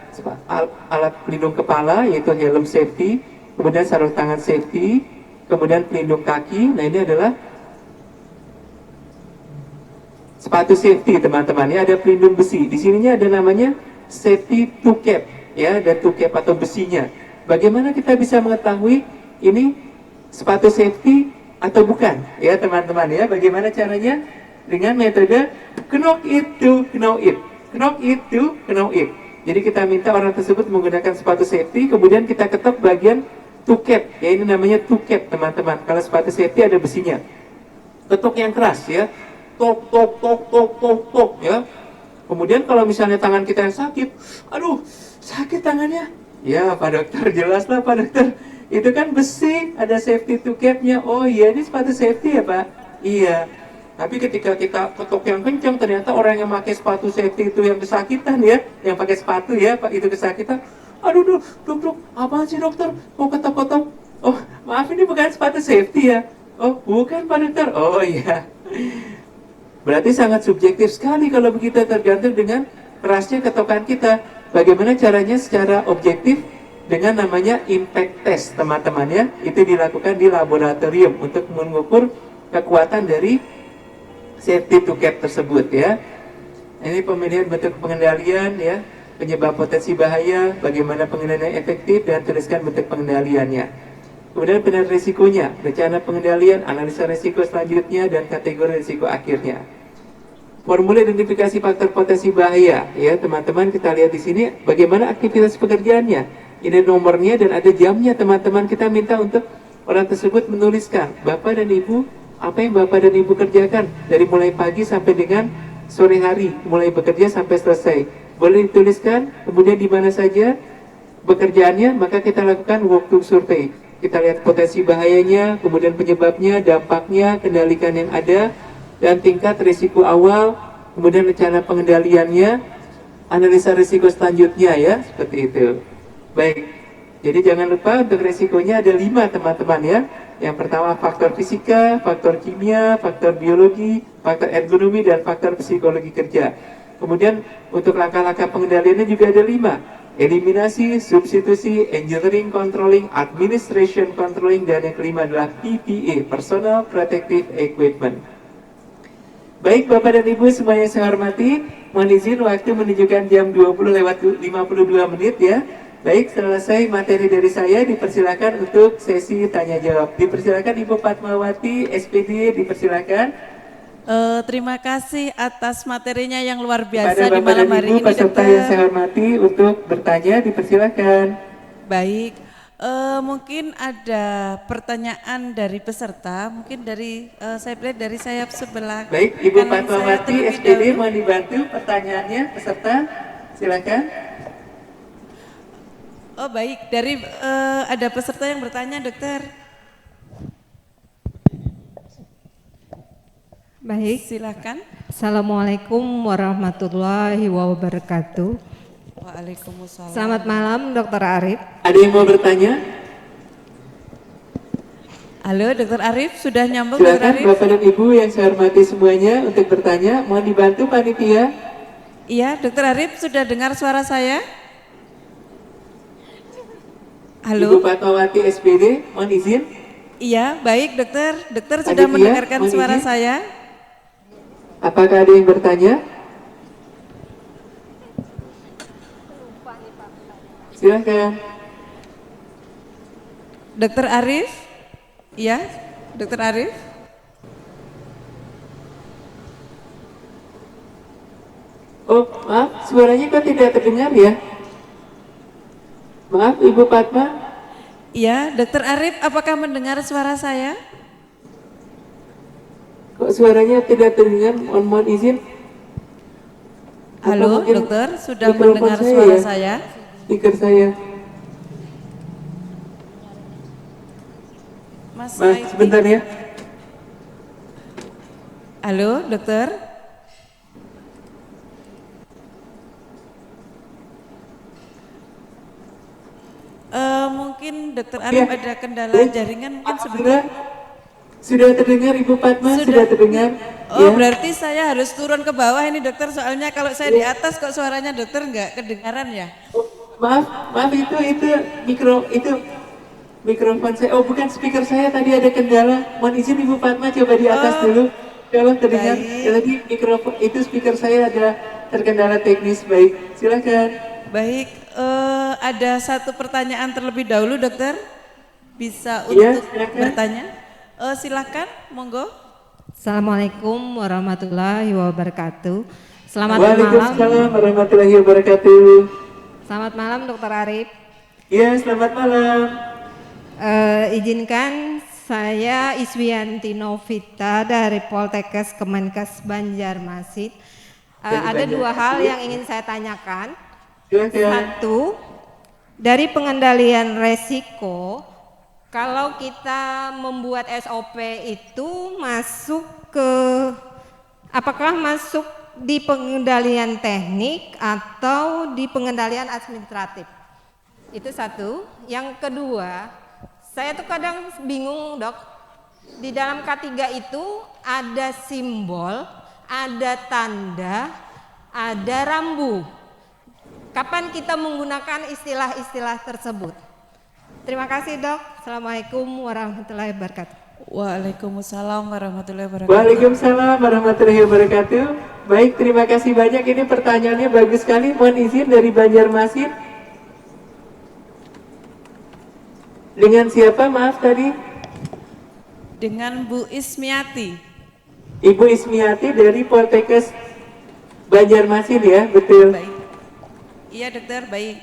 alat pelindung kepala yaitu helm safety, kemudian sarung tangan safety, kemudian pelindung kaki. Nah ini adalah sepatu safety teman-teman ya, ada pelindung besi. Di sininya ada namanya safety toe cap ya, dan toe cap atau besinya. Bagaimana kita bisa mengetahui ini sepatu safety atau bukan ya teman-teman ya? Bagaimana caranya? Dengan metode knock it to know it, knock it to know it. Jadi kita minta orang tersebut menggunakan sepatu safety, kemudian kita ketok bagian toe cap ya, ini namanya toe cap teman-teman. Kalau sepatu safety ada besinya, ketok yang keras ya, tok tok tok tok tok tok ya. Kemudian kalau misalnya tangan kita yang sakit, aduh sakit tangannya, ya Pak Dokter, jelas lah Pak Dokter, itu kan besi, ada safety toe cap-nya. Oh iya, ini sepatu safety ya Pak? Iya. Tapi ketika kita ketok yang kencang, ternyata orang yang pakai sepatu safety itu yang kesakitan ya, yang pakai sepatu ya Pak itu kesakitan. Aduh, dok, apaan sih dokter? Kok ketok-ketok? Oh maaf, ini bukan sepatu safety ya? Oh bukan Pak Dokter? Oh iya. Berarti sangat subjektif sekali kalau begitu, tergantung dengan kerasnya ketokan kita. Bagaimana caranya secara objektif? Dengan namanya impact test teman-teman ya. Itu dilakukan di laboratorium untuk mengukur kekuatan dari safety toe cap tersebut ya. Ini pemilihan bentuk pengendalian ya, penyebab potensi bahaya, bagaimana pengendalian efektif, dan tuliskan bentuk pengendaliannya. Kemudian penilaian risikonya, rencana pengendalian, analisa risiko selanjutnya, dan kategori risiko akhirnya. Formulir identifikasi faktor potensi bahaya, ya teman-teman, kita lihat di sini bagaimana aktivitas pekerjaannya. Ini nomornya dan ada jamnya, teman-teman. Kita minta untuk orang tersebut menuliskan, Bapak dan Ibu, apa yang Bapak dan Ibu kerjakan dari mulai pagi sampai dengan sore hari, mulai bekerja sampai selesai. Boleh dituliskan, kemudian di mana saja bekerjaannya, maka kita lakukan walkthrough survei. Kita lihat potensi bahayanya, kemudian penyebabnya, dampaknya, kendalikan yang ada, dan tingkat risiko awal, kemudian rencana pengendaliannya, analisa risiko selanjutnya, ya, seperti itu. Baik, jadi jangan lupa untuk risikonya ada 5, teman-teman, ya. Yang pertama faktor fisika, faktor kimia, faktor biologi, faktor ergonomi, dan faktor psikologi kerja. Kemudian untuk langkah-langkah pengendaliannya juga ada 5. Eliminasi, substitusi, engineering controlling, administration controlling, dan yang kelima adalah PPE, Personal Protective Equipment. Baik Bapak dan Ibu semua yang saya hormati, mohon izin waktu menunjukkan jam 20:52 ya. Baik, selesai materi dari saya, dipersilakan untuk sesi tanya jawab. Dipersilakan Ibu Fatmawati, SPD, dipersilakan. Terima kasih atas materinya yang luar biasa Kepada di Bapak malam dan hari Ibu ini, peserta Dokter. yang saya hormati untuk bertanya, dipersilakan. Baik, mungkin ada pertanyaan dari peserta, mungkin dari saya lihat dari sayap sebelah. Baik, Ibu kanan saya Fatmawati, terlebih SPD, dahulu. mohon dibantu pertanyaannya, peserta, silakan. Oh baik, dari ada peserta yang bertanya, Dokter. Baik, Silakan. Assalamualaikum warahmatullahi wabarakatuh. Waalaikumsalam. Selamat malam Dokter Arif. Ada yang mau bertanya? Halo, Dokter Arif, sudah nyambung, Dokter Silakan Arif? Bapak dan Ibu yang saya hormati semuanya untuk bertanya. Mohon dibantu panitia. Iya, Dokter Arif sudah dengar suara saya? Halo? Ibu Fatmawati SPD, mohon izin. Iya, baik Dokter. Dokter sudah Panitia, mendengarkan mohon suara izin. saya? Apakah ada yang bertanya? Silakan. Dokter Arif? Iya, Dokter Arif? Oh, maaf, suaranya kok tidak terdengar ya? Maaf, Ibu Fatma. Iya, Dokter Arif, apakah mendengar suara saya? Kok suaranya tidak terdengar? Mohon izin. Apa Halo, mungkin Dokter, sudah mikrofon mendengar saya suara ya? saya? Speaker saya. Mas, Mas, sebentar ya. Halo, Dokter? Mungkin Dokter Arif Ya. ada kendala Baik. jaringan, mungkin Alhamdulillah, sebentar. sudah terdengar Ibu Fatma? Sudah terdengar? Oh, Ya. berarti saya harus turun ke bawah ini, Dokter, soalnya kalau saya di atas kok suaranya Dokter nggak kedengaran ya? Oh, maaf itu mikrofon saya. Oh, bukan speaker saya, tadi ada kendala. Mohon izin Ibu Fatma coba di atas dulu. Kalau terdengar, baik. ya, tadi mikrofon itu speaker saya ada terkendala teknis. Baik, silakan. Baik, ada satu pertanyaan terlebih dahulu, Dokter. Bisa Iya, untuk silakan. bertanya? Silakan, monggo. Assalamualaikum warahmatullahi wabarakatuh. Selamat malam. Waalaikumsalam warahmatullahi wabarakatuh. Selamat malam Dokter Arif. Iya, selamat malam. Izinkan saya Iswianti Novita dari Poltekkes Kemenkes Banjarmasin. Ada dua hal yang ingin saya tanyakan. Silakan. Satu, dari pengendalian resiko, kalau kita membuat SOP itu masuk ke, apakah masuk di pengendalian teknik atau di pengendalian administratif? Itu satu. Yang kedua, saya tuh kadang bingung Dok, di dalam K3 itu ada simbol, ada tanda, ada rambu. Kapan kita menggunakan istilah-istilah tersebut? Terima kasih Dok. Assalamualaikum warahmatullahi wabarakatuh. Waalaikumsalam warahmatullahi wabarakatuh. Waalaikumsalam warahmatullahi wabarakatuh. Baik, terima kasih banyak. Ini pertanyaannya bagus sekali. Mohon izin dari Banjarmasin. Dengan siapa maaf tadi? Dengan Bu Ismiati. Ibu Ismiati dari Poltekkes Banjarmasin ya, betul. Baik. Iya dokter, baik.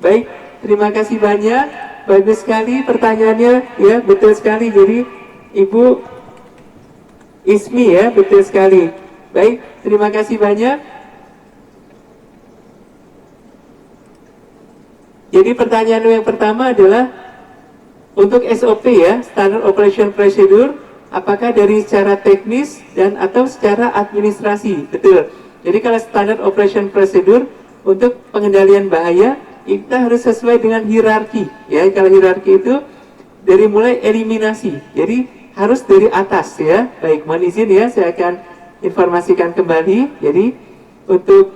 Baik, terima kasih banyak. Bagus sekali pertanyaannya ya, betul sekali. Jadi Ibu Ismi ya, betul sekali. Baik, terima kasih banyak. Jadi pertanyaan yang pertama adalah untuk SOP ya, Standard Operation Procedure, apakah dari secara teknis dan atau secara administrasi? Betul. Jadi kalau Standard Operation Procedure untuk pengendalian bahaya, kita harus sesuai dengan hierarki ya. Kalau hierarki itu dari mulai eliminasi. Jadi harus dari atas ya. Baik, mohon izin ya, saya akan informasikan kembali. Jadi untuk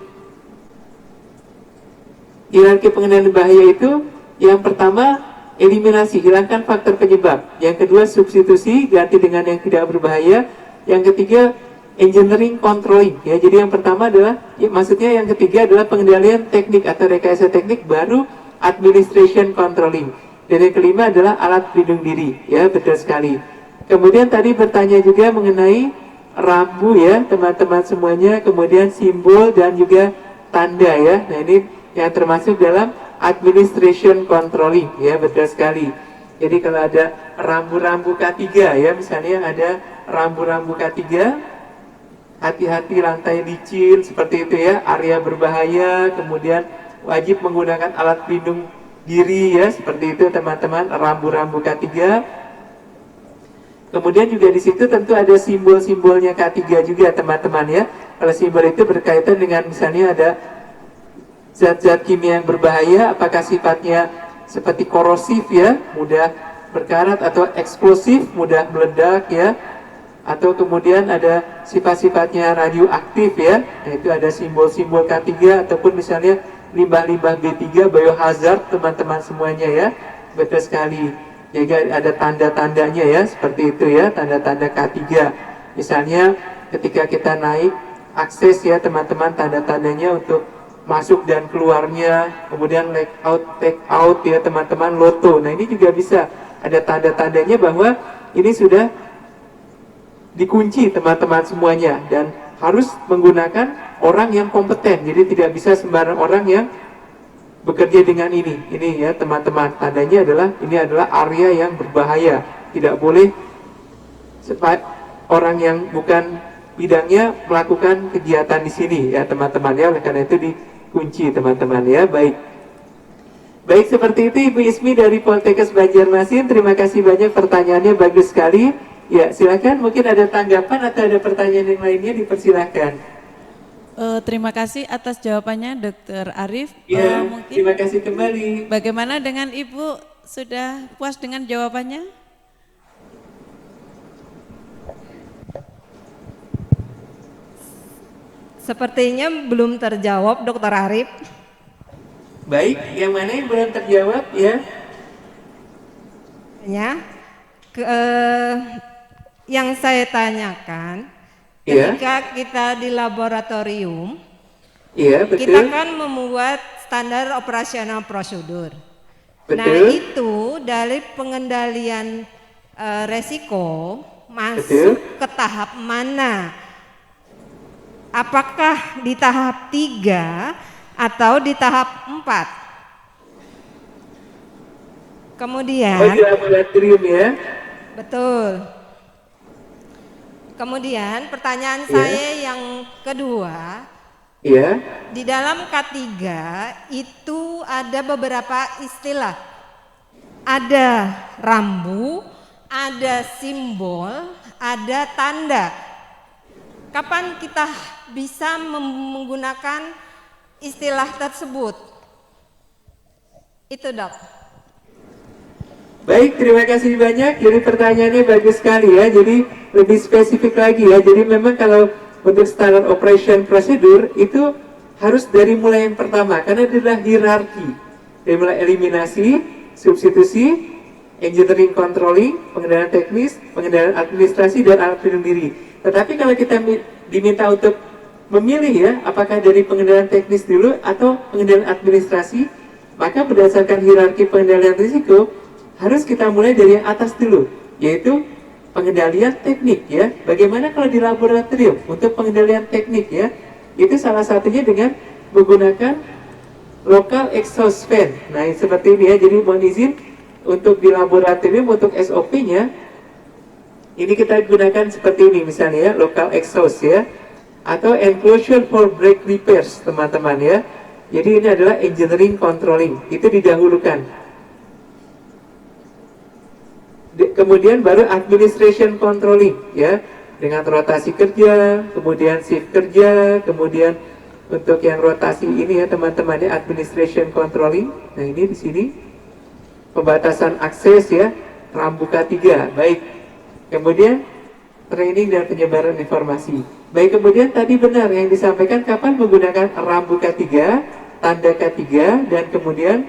hierarki pengendalian bahaya itu yang pertama eliminasi, hilangkan faktor penyebab. Yang kedua substitusi, ganti dengan yang tidak berbahaya. Yang ketiga engineering controlling ya. Jadi yang pertama adalah ya, maksudnya yang ketiga adalah pengendalian teknik atau rekayasa teknik, baru administration controlling. Dan yang kelima adalah alat pelindung diri ya, betul sekali. Kemudian tadi bertanya juga mengenai rambu ya teman-teman semuanya, kemudian simbol dan juga tanda ya. Nah ini yang termasuk dalam administration controlling ya, betul sekali. Jadi kalau ada rambu-rambu K3 ya, misalnya ada rambu-rambu K3, hati-hati lantai licin seperti itu ya, area berbahaya, kemudian wajib menggunakan alat pelindung diri ya, seperti itu teman-teman, rambu-rambu K3. Kemudian juga di situ tentu ada simbol-simbolnya K3 juga teman-teman ya. Kalau simbol itu berkaitan dengan misalnya ada zat-zat kimia yang berbahaya, apakah sifatnya seperti korosif ya, mudah berkarat, atau eksplosif, mudah meledak ya, atau kemudian ada sifat-sifatnya radioaktif ya. Nah, itu ada simbol-simbol K3, ataupun misalnya limbah-limbah B3 biohazard teman-teman semuanya ya, betul sekali. Jadi ada tanda-tandanya ya, seperti itu ya, tanda-tanda K3. Misalnya ketika kita naik akses ya teman-teman, tanda-tandanya untuk masuk dan keluarnya, kemudian leg out, take out ya teman-teman, loto. Nah ini juga bisa ada tanda-tandanya bahwa ini sudah dikunci teman-teman semuanya, dan harus menggunakan orang yang kompeten. Jadi tidak bisa sembarang orang yang bekerja dengan ini ya teman-teman. Tandanya adalah ini adalah area yang berbahaya, tidak boleh orang yang bukan bidangnya melakukan kegiatan di sini ya teman-teman ya. Oleh karena itu dikunci teman-teman ya. Baik, seperti itu Ibu Ismi dari Poltekkes Banjarmasin. Terima kasih banyak, pertanyaannya bagus sekali. Ya, silakan, mungkin ada tanggapan atau ada pertanyaan yang lainnya, dipersilahkan. Terima kasih atas jawabannya Dr. Arief. Ya, Mungkin terima kasih kembali. bagaimana dengan Ibu, sudah puas dengan jawabannya? Sepertinya belum terjawab Dr. Arief. Baik, yang mana yang belum terjawab ya? Ya, yang saya tanyakan, Iya. ketika kita di laboratorium, Iya, betul. kita kan membuat standar operasional prosedur. Nah Betul. itu dari pengendalian resiko masuk ke tahap mana? Apakah di tahap 3 atau di tahap 4? Kemudian, Oh, di laboratorium ya? betul. Kemudian pertanyaan Iya. saya yang kedua, Iya. di dalam K3 itu ada beberapa istilah. Ada rambu, ada simbol, ada tanda. Kapan kita bisa menggunakan istilah tersebut? Itu Dok. Baik, terima kasih banyak. Jadi pertanyaannya bagus sekali ya. Jadi lebih spesifik lagi ya. Jadi memang kalau untuk standard operation procedure itu harus dari mulai yang pertama, karena itu adalah hierarki. Dari mulai eliminasi, substitusi, engineering controlling, pengendalian teknis, pengendalian administrasi, dan alat pelindung diri. Tetapi kalau kita diminta untuk memilih ya, apakah dari pengendalian teknis dulu atau pengendalian administrasi, maka berdasarkan hierarki pengendalian risiko harus kita mulai dari yang atas dulu, yaitu pengendalian teknik ya. Bagaimana kalau di laboratorium untuk pengendalian teknik ya? Itu salah satunya dengan menggunakan local exhaust fan. Nah, seperti ini ya. Jadi mohon izin untuk di laboratorium untuk SOP-nya ini kita gunakan seperti ini misalnya ya, local exhaust ya, atau enclosure for brake repairs teman-teman ya. Jadi ini adalah engineering controlling, itu didahulukan. Kemudian baru administration controlling ya, dengan rotasi kerja, kemudian shift kerja, kemudian untuk yang rotasi ini ya teman-teman ya, administration controlling. Nah ini di sini pembatasan akses ya, rambu K3. Baik. Kemudian training dan penyebaran informasi. Baik, kemudian tadi benar yang disampaikan kapan menggunakan rambu K3, tanda K3, dan kemudian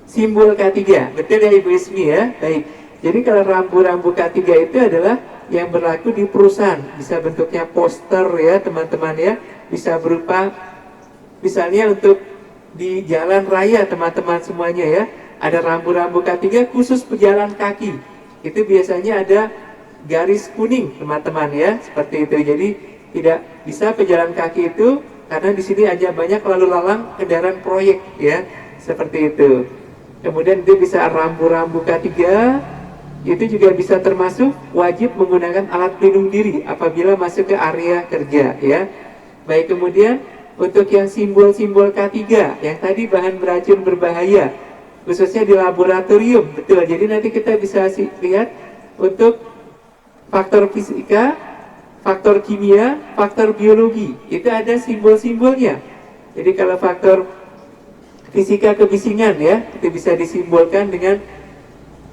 simbol K3. Betul ya Ibu Ismi ya? Baik. Jadi kalau rambu-rambu K3 itu adalah yang berlaku di perusahaan. Bisa bentuknya poster ya teman-teman ya. Bisa berupa misalnya untuk di jalan raya teman-teman semuanya ya. Ada rambu-rambu K3 khusus pejalan kaki. Itu biasanya ada garis kuning teman-teman ya, seperti itu. Jadi tidak bisa pejalan kaki itu karena di sini aja banyak lalu lalang kendaraan proyek ya, seperti itu. Kemudian itu bisa rambu-rambu K3, itu juga bisa termasuk wajib menggunakan alat pelindung diri apabila masuk ke area kerja ya. Baik, kemudian untuk yang simbol-simbol K3 yang tadi bahan beracun berbahaya khususnya di laboratorium, betul. Jadi nanti kita bisa lihat untuk faktor fisika, faktor kimia, faktor biologi, itu ada simbol-simbolnya. Jadi kalau faktor fisika kebisingan ya, itu bisa disimbolkan dengan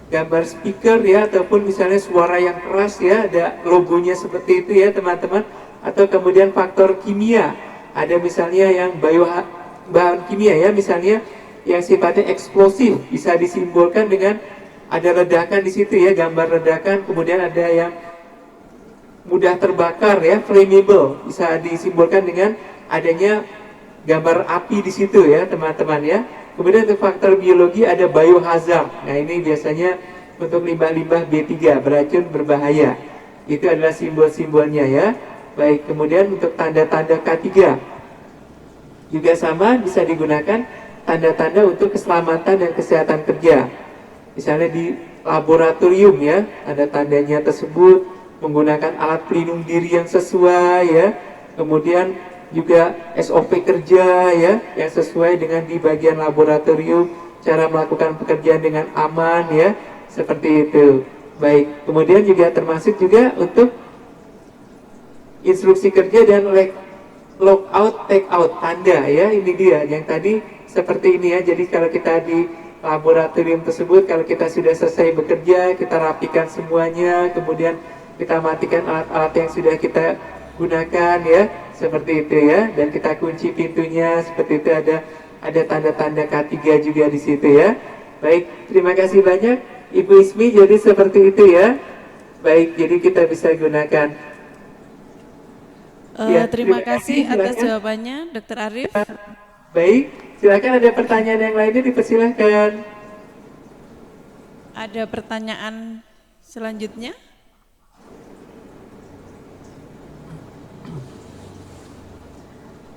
gambar speaker ya, ataupun misalnya suara yang keras ya, ada logonya seperti itu ya teman-teman. Atau kemudian faktor kimia, ada misalnya yang bahan kimia ya, misalnya yang sifatnya eksplosif, bisa disimbolkan dengan ada ledakan di situ ya, gambar ledakan. Kemudian ada yang mudah terbakar ya, flammable, bisa disimbolkan dengan adanya gambar api di situ ya teman-teman ya. Kemudian untuk faktor biologi ada biohazard. Nah ini biasanya untuk limbah-limbah B3 beracun berbahaya. Itu adalah simbol-simbolnya ya. Baik, kemudian untuk tanda-tanda K3 juga sama, bisa digunakan tanda-tanda untuk keselamatan dan kesehatan kerja. Misalnya di laboratorium ya, tanda-tandanya tersebut menggunakan alat pelindung diri yang sesuai ya. Kemudian juga SOP kerja ya, yang sesuai dengan di bagian laboratorium, cara melakukan pekerjaan dengan aman ya, seperti itu. Baik, kemudian juga termasuk juga untuk instruksi kerja dan lockout, take out, tanda ya, ini dia yang tadi seperti ini ya. Jadi kalau kita di laboratorium tersebut, kalau kita sudah selesai bekerja, kita rapikan semuanya, kemudian kita matikan alat-alat yang sudah kita gunakan ya, seperti itu ya, dan kita kunci pintunya, seperti itu. Ada tanda-tanda K3 juga di situ ya. Baik, terima kasih banyak Ibu Ismi, jadi seperti itu ya. Baik, jadi kita bisa gunakan. Terima kasih atas jawabannya Dr. Arif. Baik, silakan ada pertanyaan yang lainnya, dipersilahkan. Ada pertanyaan selanjutnya?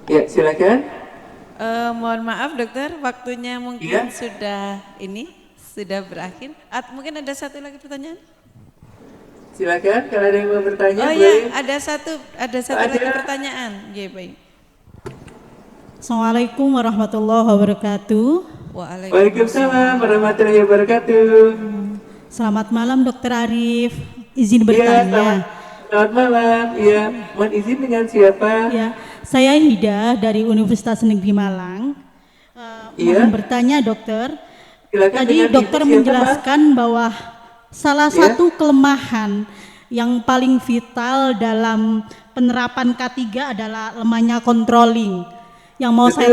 Ya, silakan. Mohon maaf dokter, waktunya mungkin sudah berakhir. Mungkin ada satu lagi pertanyaan? Silakan, kalau ada yang mau bertanya. Oh iya, ada satu lagi pertanyaan. Ya, baik. Assalamualaikum warahmatullahi wabarakatuh. Waalaikumsalam warahmatullahi wabarakatuh. Selamat malam Dokter Arif. Izin bertanya. Selamat malam. Iya, mohon izin dengan siapa? Ya, saya Hida dari Universitas Negeri Malang. Mohon bertanya dokter. Silakan. Tadi dokter menjelaskan bahwa salah satu kelemahan yang paling vital dalam penerapan K3 adalah lemahnya controlling. Yang mau saya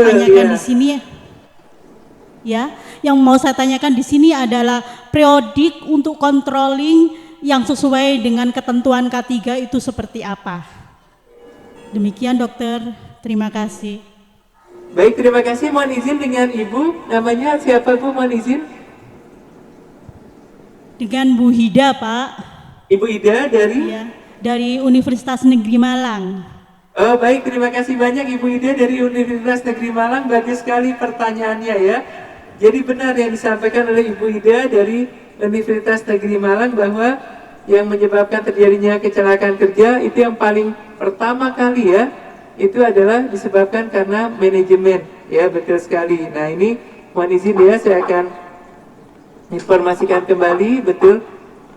tanyakan di sini adalah periodik untuk controlling yang sesuai dengan ketentuan K3 itu seperti apa? Demikian dokter, terima kasih. Baik, terima kasih. Mohon izin dengan Ibu, namanya siapa Bu, mohon izin? Dengan Bu Hida, Pak. Ibu Ida dari? Ya, dari Universitas Negeri Malang. Oh baik, terima kasih banyak Ibu Ida dari Universitas Negeri Malang. Bagus sekali pertanyaannya ya. Jadi benar yang disampaikan oleh Ibu Ida dari Universitas Negeri Malang bahwa yang menyebabkan terjadinya kecelakaan kerja itu yang paling pertama kali ya, itu adalah disebabkan karena manajemen. Ya betul sekali. Nah ini mohon izin ya, saya akan informasikan kembali betul.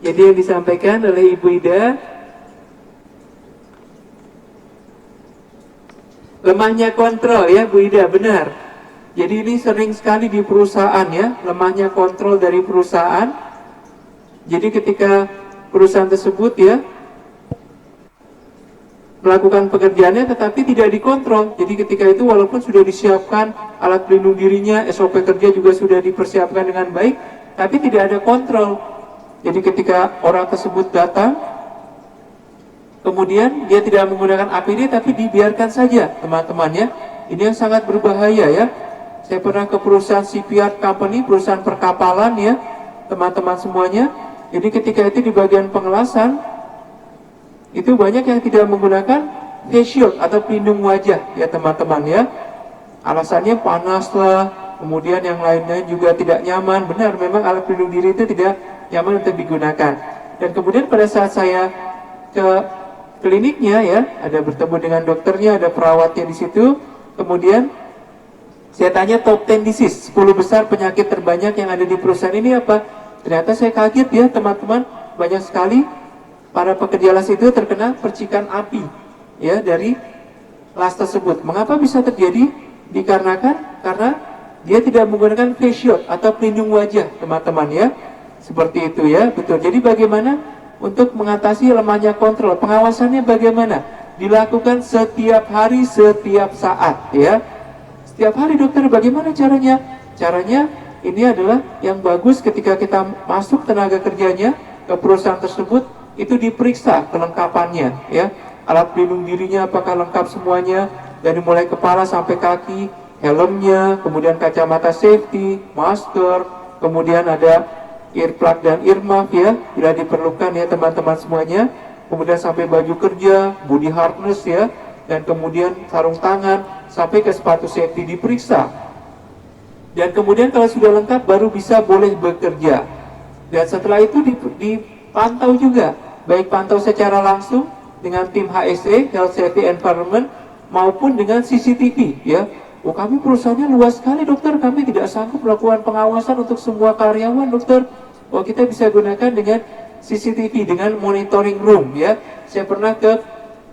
Jadi yang disampaikan oleh Ibu Ida, lemahnya kontrol ya Bu Ida, benar. Jadi ini sering sekali di perusahaan ya, lemahnya kontrol dari perusahaan. Jadi ketika perusahaan tersebut ya melakukan pekerjaannya tetapi tidak dikontrol. Jadi ketika itu walaupun sudah disiapkan alat pelindung dirinya, SOP kerja juga sudah dipersiapkan dengan baik, tapi tidak ada kontrol. Jadi ketika orang tersebut datang, kemudian dia tidak menggunakan APD tapi dibiarkan saja, teman-teman ya. Ini yang sangat berbahaya ya. Saya pernah ke perusahaan CPR Company, perusahaan perkapalan ya, teman-teman semuanya. Jadi ketika itu di bagian pengelasan, itu banyak yang tidak menggunakan face shield atau pelindung wajah ya teman-teman ya. Alasannya panas lah, kemudian yang lainnya juga tidak nyaman. Benar, memang alat pelindung diri itu tidak nyaman untuk digunakan. Dan kemudian pada saat saya ke kliniknya ya, ada bertemu dengan dokternya, ada perawatnya di situ. Kemudian saya tanya top 10 disease, 10 besar penyakit terbanyak yang ada di perusahaan ini apa? Ternyata saya kaget ya teman-teman, banyak sekali para pekerja las itu terkena percikan api ya dari las tersebut. Mengapa bisa terjadi? Dikarenakan karena dia tidak menggunakan face shield atau pelindung wajah, teman-teman ya. Seperti itu ya, betul. Jadi bagaimana untuk mengatasi lemahnya kontrol? Pengawasannya bagaimana? Dilakukan setiap hari, setiap saat ya. Setiap hari dokter, bagaimana caranya? Caranya ini adalah yang bagus ketika kita masuk tenaga kerjanya ke perusahaan tersebut, itu diperiksa kelengkapannya ya. Alat pelindung dirinya apakah lengkap semuanya, dari mulai kepala sampai kaki, helmnya, kemudian kacamata safety, masker, kemudian ada earplug dan earmuff ya, bila diperlukan ya teman-teman semuanya. Kemudian sampai baju kerja, body harness ya, dan kemudian sarung tangan, sampai ke sepatu safety diperiksa. Dan kemudian kalau sudah lengkap baru bisa boleh bekerja. Dan setelah itu dipantau juga, baik pantau secara langsung dengan tim HSE, Health Safety Environment, maupun dengan CCTV ya. Oh kami perusahaannya luas sekali dokter, kami tidak sanggup melakukan pengawasan untuk semua karyawan dokter. Oh kita bisa gunakan dengan CCTV, dengan monitoring room ya. Saya pernah ke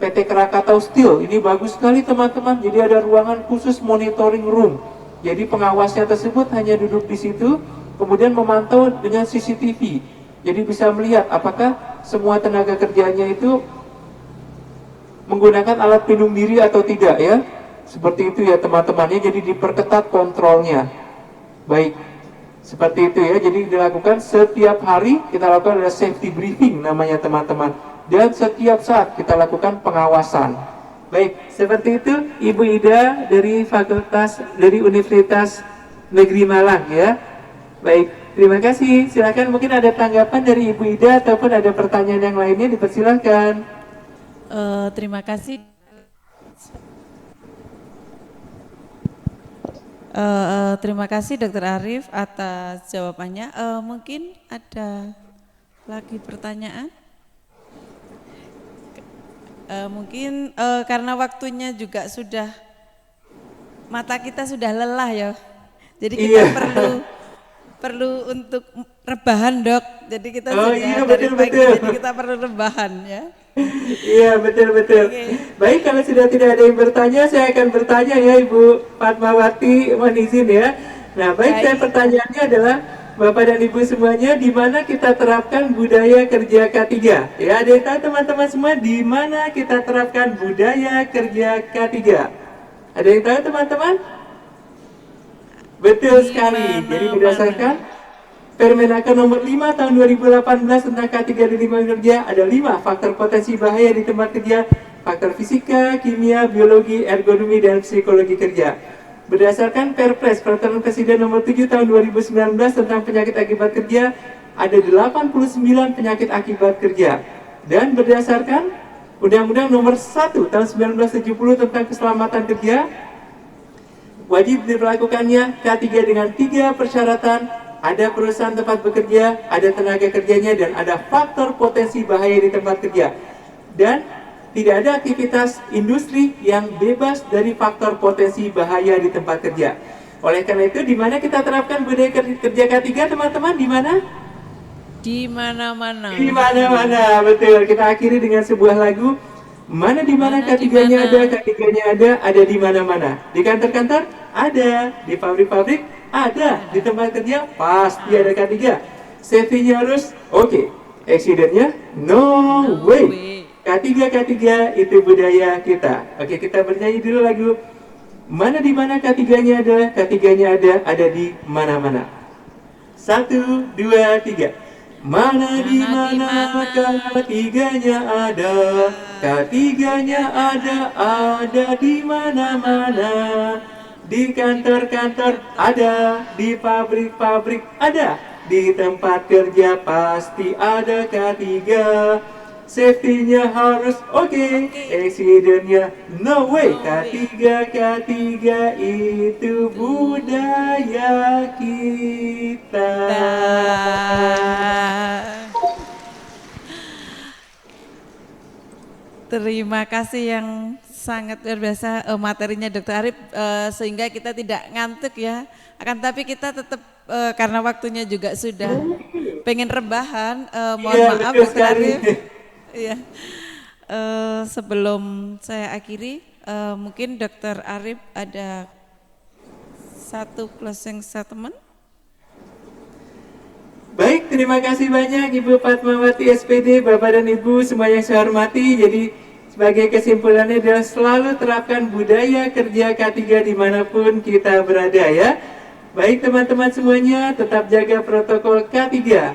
PT Krakatau Steel, ini bagus sekali teman-teman. Jadi ada ruangan khusus monitoring room. Jadi pengawasnya tersebut hanya duduk di situ, kemudian memantau dengan CCTV. Jadi bisa melihat apakah semua tenaga kerjanya itu menggunakan alat pelindung diri atau tidak ya. Seperti itu ya teman-temannya, jadi diperketat kontrolnya. Baik, seperti itu ya. Jadi dilakukan setiap hari, kita lakukan ada safety briefing namanya teman-teman. Dan setiap saat kita lakukan pengawasan. Baik, seperti itu Ibu Ida dari Universitas Negeri Malang ya. Baik, terima kasih. Silakan, mungkin ada tanggapan dari Ibu Ida ataupun ada pertanyaan yang lainnya, dipersilakan. Terima kasih. Terima kasih Dr. Arif atas jawabannya. Mungkin ada lagi pertanyaan? Mungkin karena waktunya juga sudah, mata kita sudah lelah ya. Jadi kita perlu untuk rebahan dok. Jadi kita dari pagi, jadi kita perlu rebahan ya. Iya betul-betul. Okay. Baik, kalau sudah tidak ada yang bertanya, saya akan bertanya ya Ibu Fatmawati, mohon izin ya. Nah baik. Saya pertanyaannya adalah Bapak dan Ibu semuanya, di mana kita terapkan budaya kerja K3? Ya, ada yang tahu teman-teman semua di mana kita terapkan budaya kerja K3? Ada yang tahu teman-teman? Betul sekali. Jadi berdasarkan Permenaker nomor 5 tahun 2018 tentang K3 di lingkungan kerja, ada 5 faktor potensi bahaya di tempat kerja: faktor fisika, kimia, biologi, ergonomi, dan psikologi kerja. Berdasarkan Perpres Peraturan Presiden nomor 7 tahun 2019 tentang penyakit akibat kerja, ada 89 penyakit akibat kerja. Dan berdasarkan Undang-Undang Nomor 1 Tahun 1970 tentang Keselamatan Kerja, wajib diberlakukannya K3 dengan 3 persyaratan: ada perusahaan tempat bekerja, ada tenaga kerjanya, dan ada faktor potensi bahaya di tempat kerja. Dan tidak ada aktivitas industri yang bebas dari faktor potensi bahaya di tempat kerja. Oleh karena itu, di mana kita terapkan budaya kerja K3, teman-teman? Di mana? Di mana-mana. Di mana-mana, betul. Kita akhiri dengan sebuah lagu. Mana di mana K3-nya ada, K3-nya ada di mana-mana. Di kantor-kantor ada, di pabrik-pabrik ada, di tempat kerja pasti ada K3. Safety-nya harus oke. Accident-nya no way. K3 itu budaya kita. Oke, kita bernyanyi dulu lagu. Mana di mana K3-nya K3-nya ada di mana-mana. 1, 2, 3. Mana di mana K3-nya ada, K3-nya ada di mana-mana. Di kantor-kantor ada, di pabrik-pabrik ada, di tempat kerja pasti ada K3. Safety-nya harus oke. Accident-nya no way. K3 itu budaya kita. Terima kasih yang sangat luar biasa materinya Dr. Arif, sehingga kita tidak ngantuk ya. Akan tapi kita tetap karena waktunya juga sudah pengen rebahan, mohon maaf Dr. Arif. Iya. Sebelum saya akhiri, mungkin Dr. Arif ada satu closing statement. Baik, terima kasih banyak Ibu Fatmawati SPD, Bapak dan Ibu semua yang saya hormati. Jadi sebagai kesimpulannya adalah selalu terapkan budaya kerja K3 dimanapun kita berada ya. Baik teman-teman semuanya, tetap jaga protokol K3.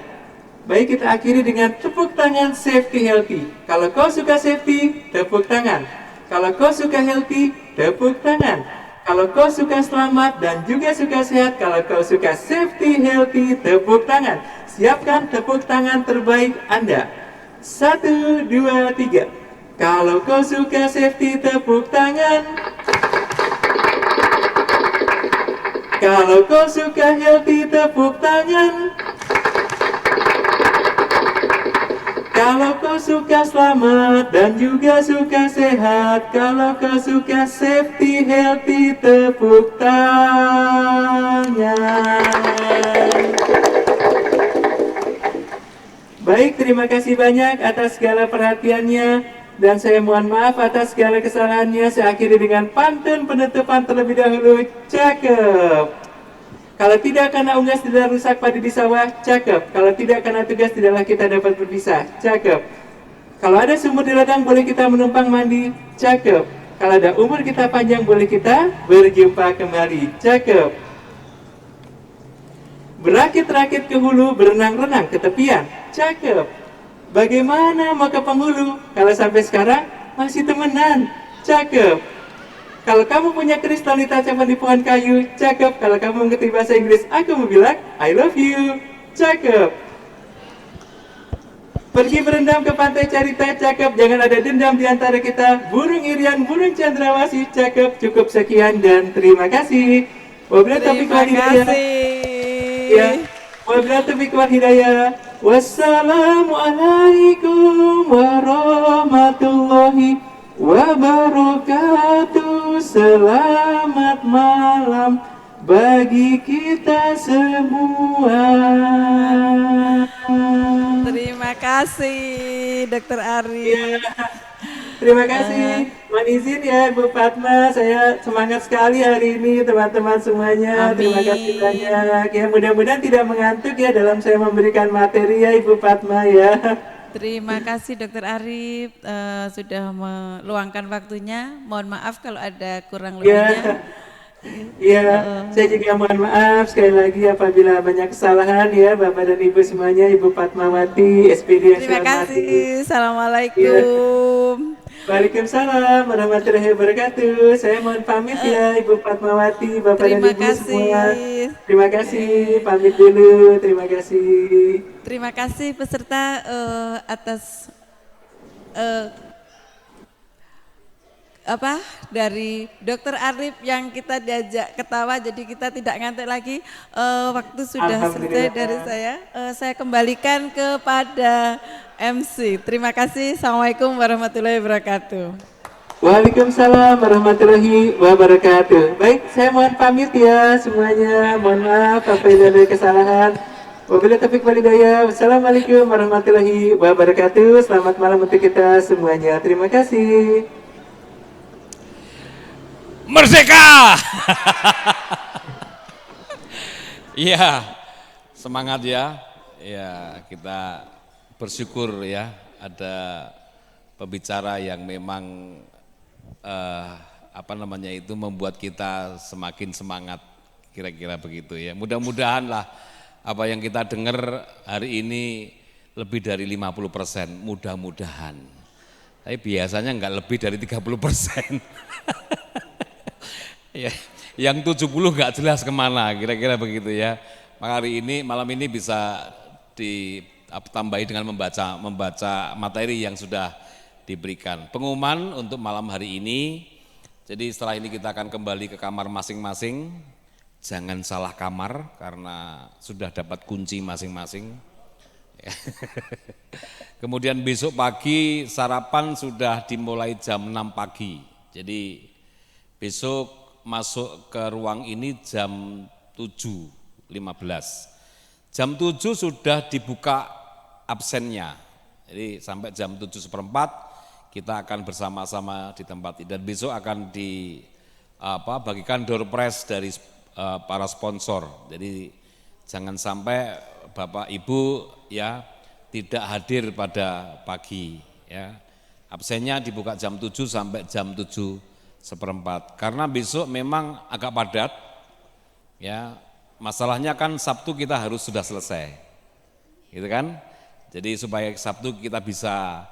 Baik, kita akhiri dengan tepuk tangan safety healthy. Kalau kau suka safety, tepuk tangan. Kalau kau suka healthy, tepuk tangan. Kalau kau suka selamat dan juga suka sehat, kalau kau suka safety healthy, tepuk tangan. Siapkan tepuk tangan terbaik Anda. 1, 2, 3. Kalau kau suka safety, tepuk tangan. Kalau kau suka healthy, tepuk tangan. Kalau kau suka selamat dan juga suka sehat, kalau kau suka safety healthy, tepuk tangan. Baik, terima kasih banyak atas segala perhatiannya dan saya mohon maaf atas segala kesalahannya. Saya akhiri dengan pantun penutupan terlebih dahulu. Cakep. Kalau tidak karena unggas tidak rusak padi di sawah, cakep. Kalau tidak karena tugas tidaklah kita dapat berpisah, cakep. Kalau ada sumur di ladang boleh kita menumpang mandi, cakep. Kalau ada umur kita panjang boleh kita berjumpa kembali, cakep. Berakit-rakit ke hulu, berenang-renang ke tepian, cakep. Bagaimana mau ke penghulu kalau sampai sekarang masih temenan, cakep. Kalau kamu punya keris lalu ditancapkan di pohon kayu, cakep. Kalau kamu mengerti bahasa Inggris, aku mau bilang I love you, cakep. Pergi berendam ke pantai Carita, cakep. Jangan ada dendam di antara kita. Burung irian, burung cendrawasih, cakep. Cukup sekian dan terima kasih. Wabillahi taufiq wal hidayah. Ya, wabillahi taufiq wal hidayah. Wassalamualaikum warahmatullahi wabarakatuh. Selamat malam bagi kita semua. Terima kasih Dr. Arif. Ya, terima kasih. Mohon izin ya Bu Fatma, saya semangat sekali hari ini teman-teman semuanya. Amin. Terima kasih banyak. Ya, mudah-mudahan tidak mengantuk ya dalam saya memberikan materi ya Ibu Fatma ya. Terima kasih Dr. Arif sudah meluangkan waktunya. Mohon maaf kalau ada kurang lebihnya. Ya, saya juga mohon maaf sekali lagi apabila banyak kesalahan ya Bapak dan Ibu semuanya, Ibu Fatmawati, SPD yang Terima saya hormati. kasih. Assalamualaikum. Waalaikumsalam warahmatullahi wabarakatuh. Saya mohon pamit ya Ibu Fatmawati, Bapak dan Terima Ibu kasih. semua. Terima kasih, pamit dulu. Terima kasih. Terima kasih peserta atas dari Dokter Arif yang kita diajak ketawa, jadi kita tidak ngantuk lagi. Waktu sudah selesai dari saya. Saya kembalikan kepada MC. Terima kasih. Assalamualaikum warahmatullahi wabarakatuh. Waalaikumsalam warahmatullahi wabarakatuh. Baik, saya mohon pamit ya semuanya. Mohon maaf apabila ada kesalahan. Wabillahi taufiq wal hidayah. Wassalamualaikum warahmatullahi wabarakatuh. Selamat malam untuk kita semuanya. Terima kasih. Merdeka! Iya, semangat ya. Ya, kita bersyukur ya ada pembicara yang memang membuat kita semakin semangat, kira-kira begitu ya. Mudah-mudahan lah apa yang kita dengar hari ini lebih dari 50%, mudah-mudahan. Tapi biasanya enggak lebih dari 30%. Ya, yang 70 enggak jelas kemana, kira-kira begitu ya. Maka malam ini bisa ditambahi dengan membaca materi yang sudah diberikan. Pengumuman untuk malam hari ini, jadi setelah ini kita akan kembali ke kamar masing-masing. Jangan salah kamar karena sudah dapat kunci masing-masing. Kemudian besok pagi sarapan sudah dimulai jam 6 pagi. Jadi besok masuk ke ruang ini jam 7.15. Jam 7 sudah dibuka absennya. Jadi sampai jam 7:15 kita akan bersama-sama di tempat ini. Dan besok akan bagikan door prize dari para sponsor. Jadi jangan sampai Bapak Ibu ya tidak hadir pada pagi ya. Absennya dibuka jam 7 sampai jam 7:15. Karena besok memang agak padat ya. Masalahnya kan Sabtu kita harus sudah selesai. Gitu kan? Jadi supaya Sabtu kita bisa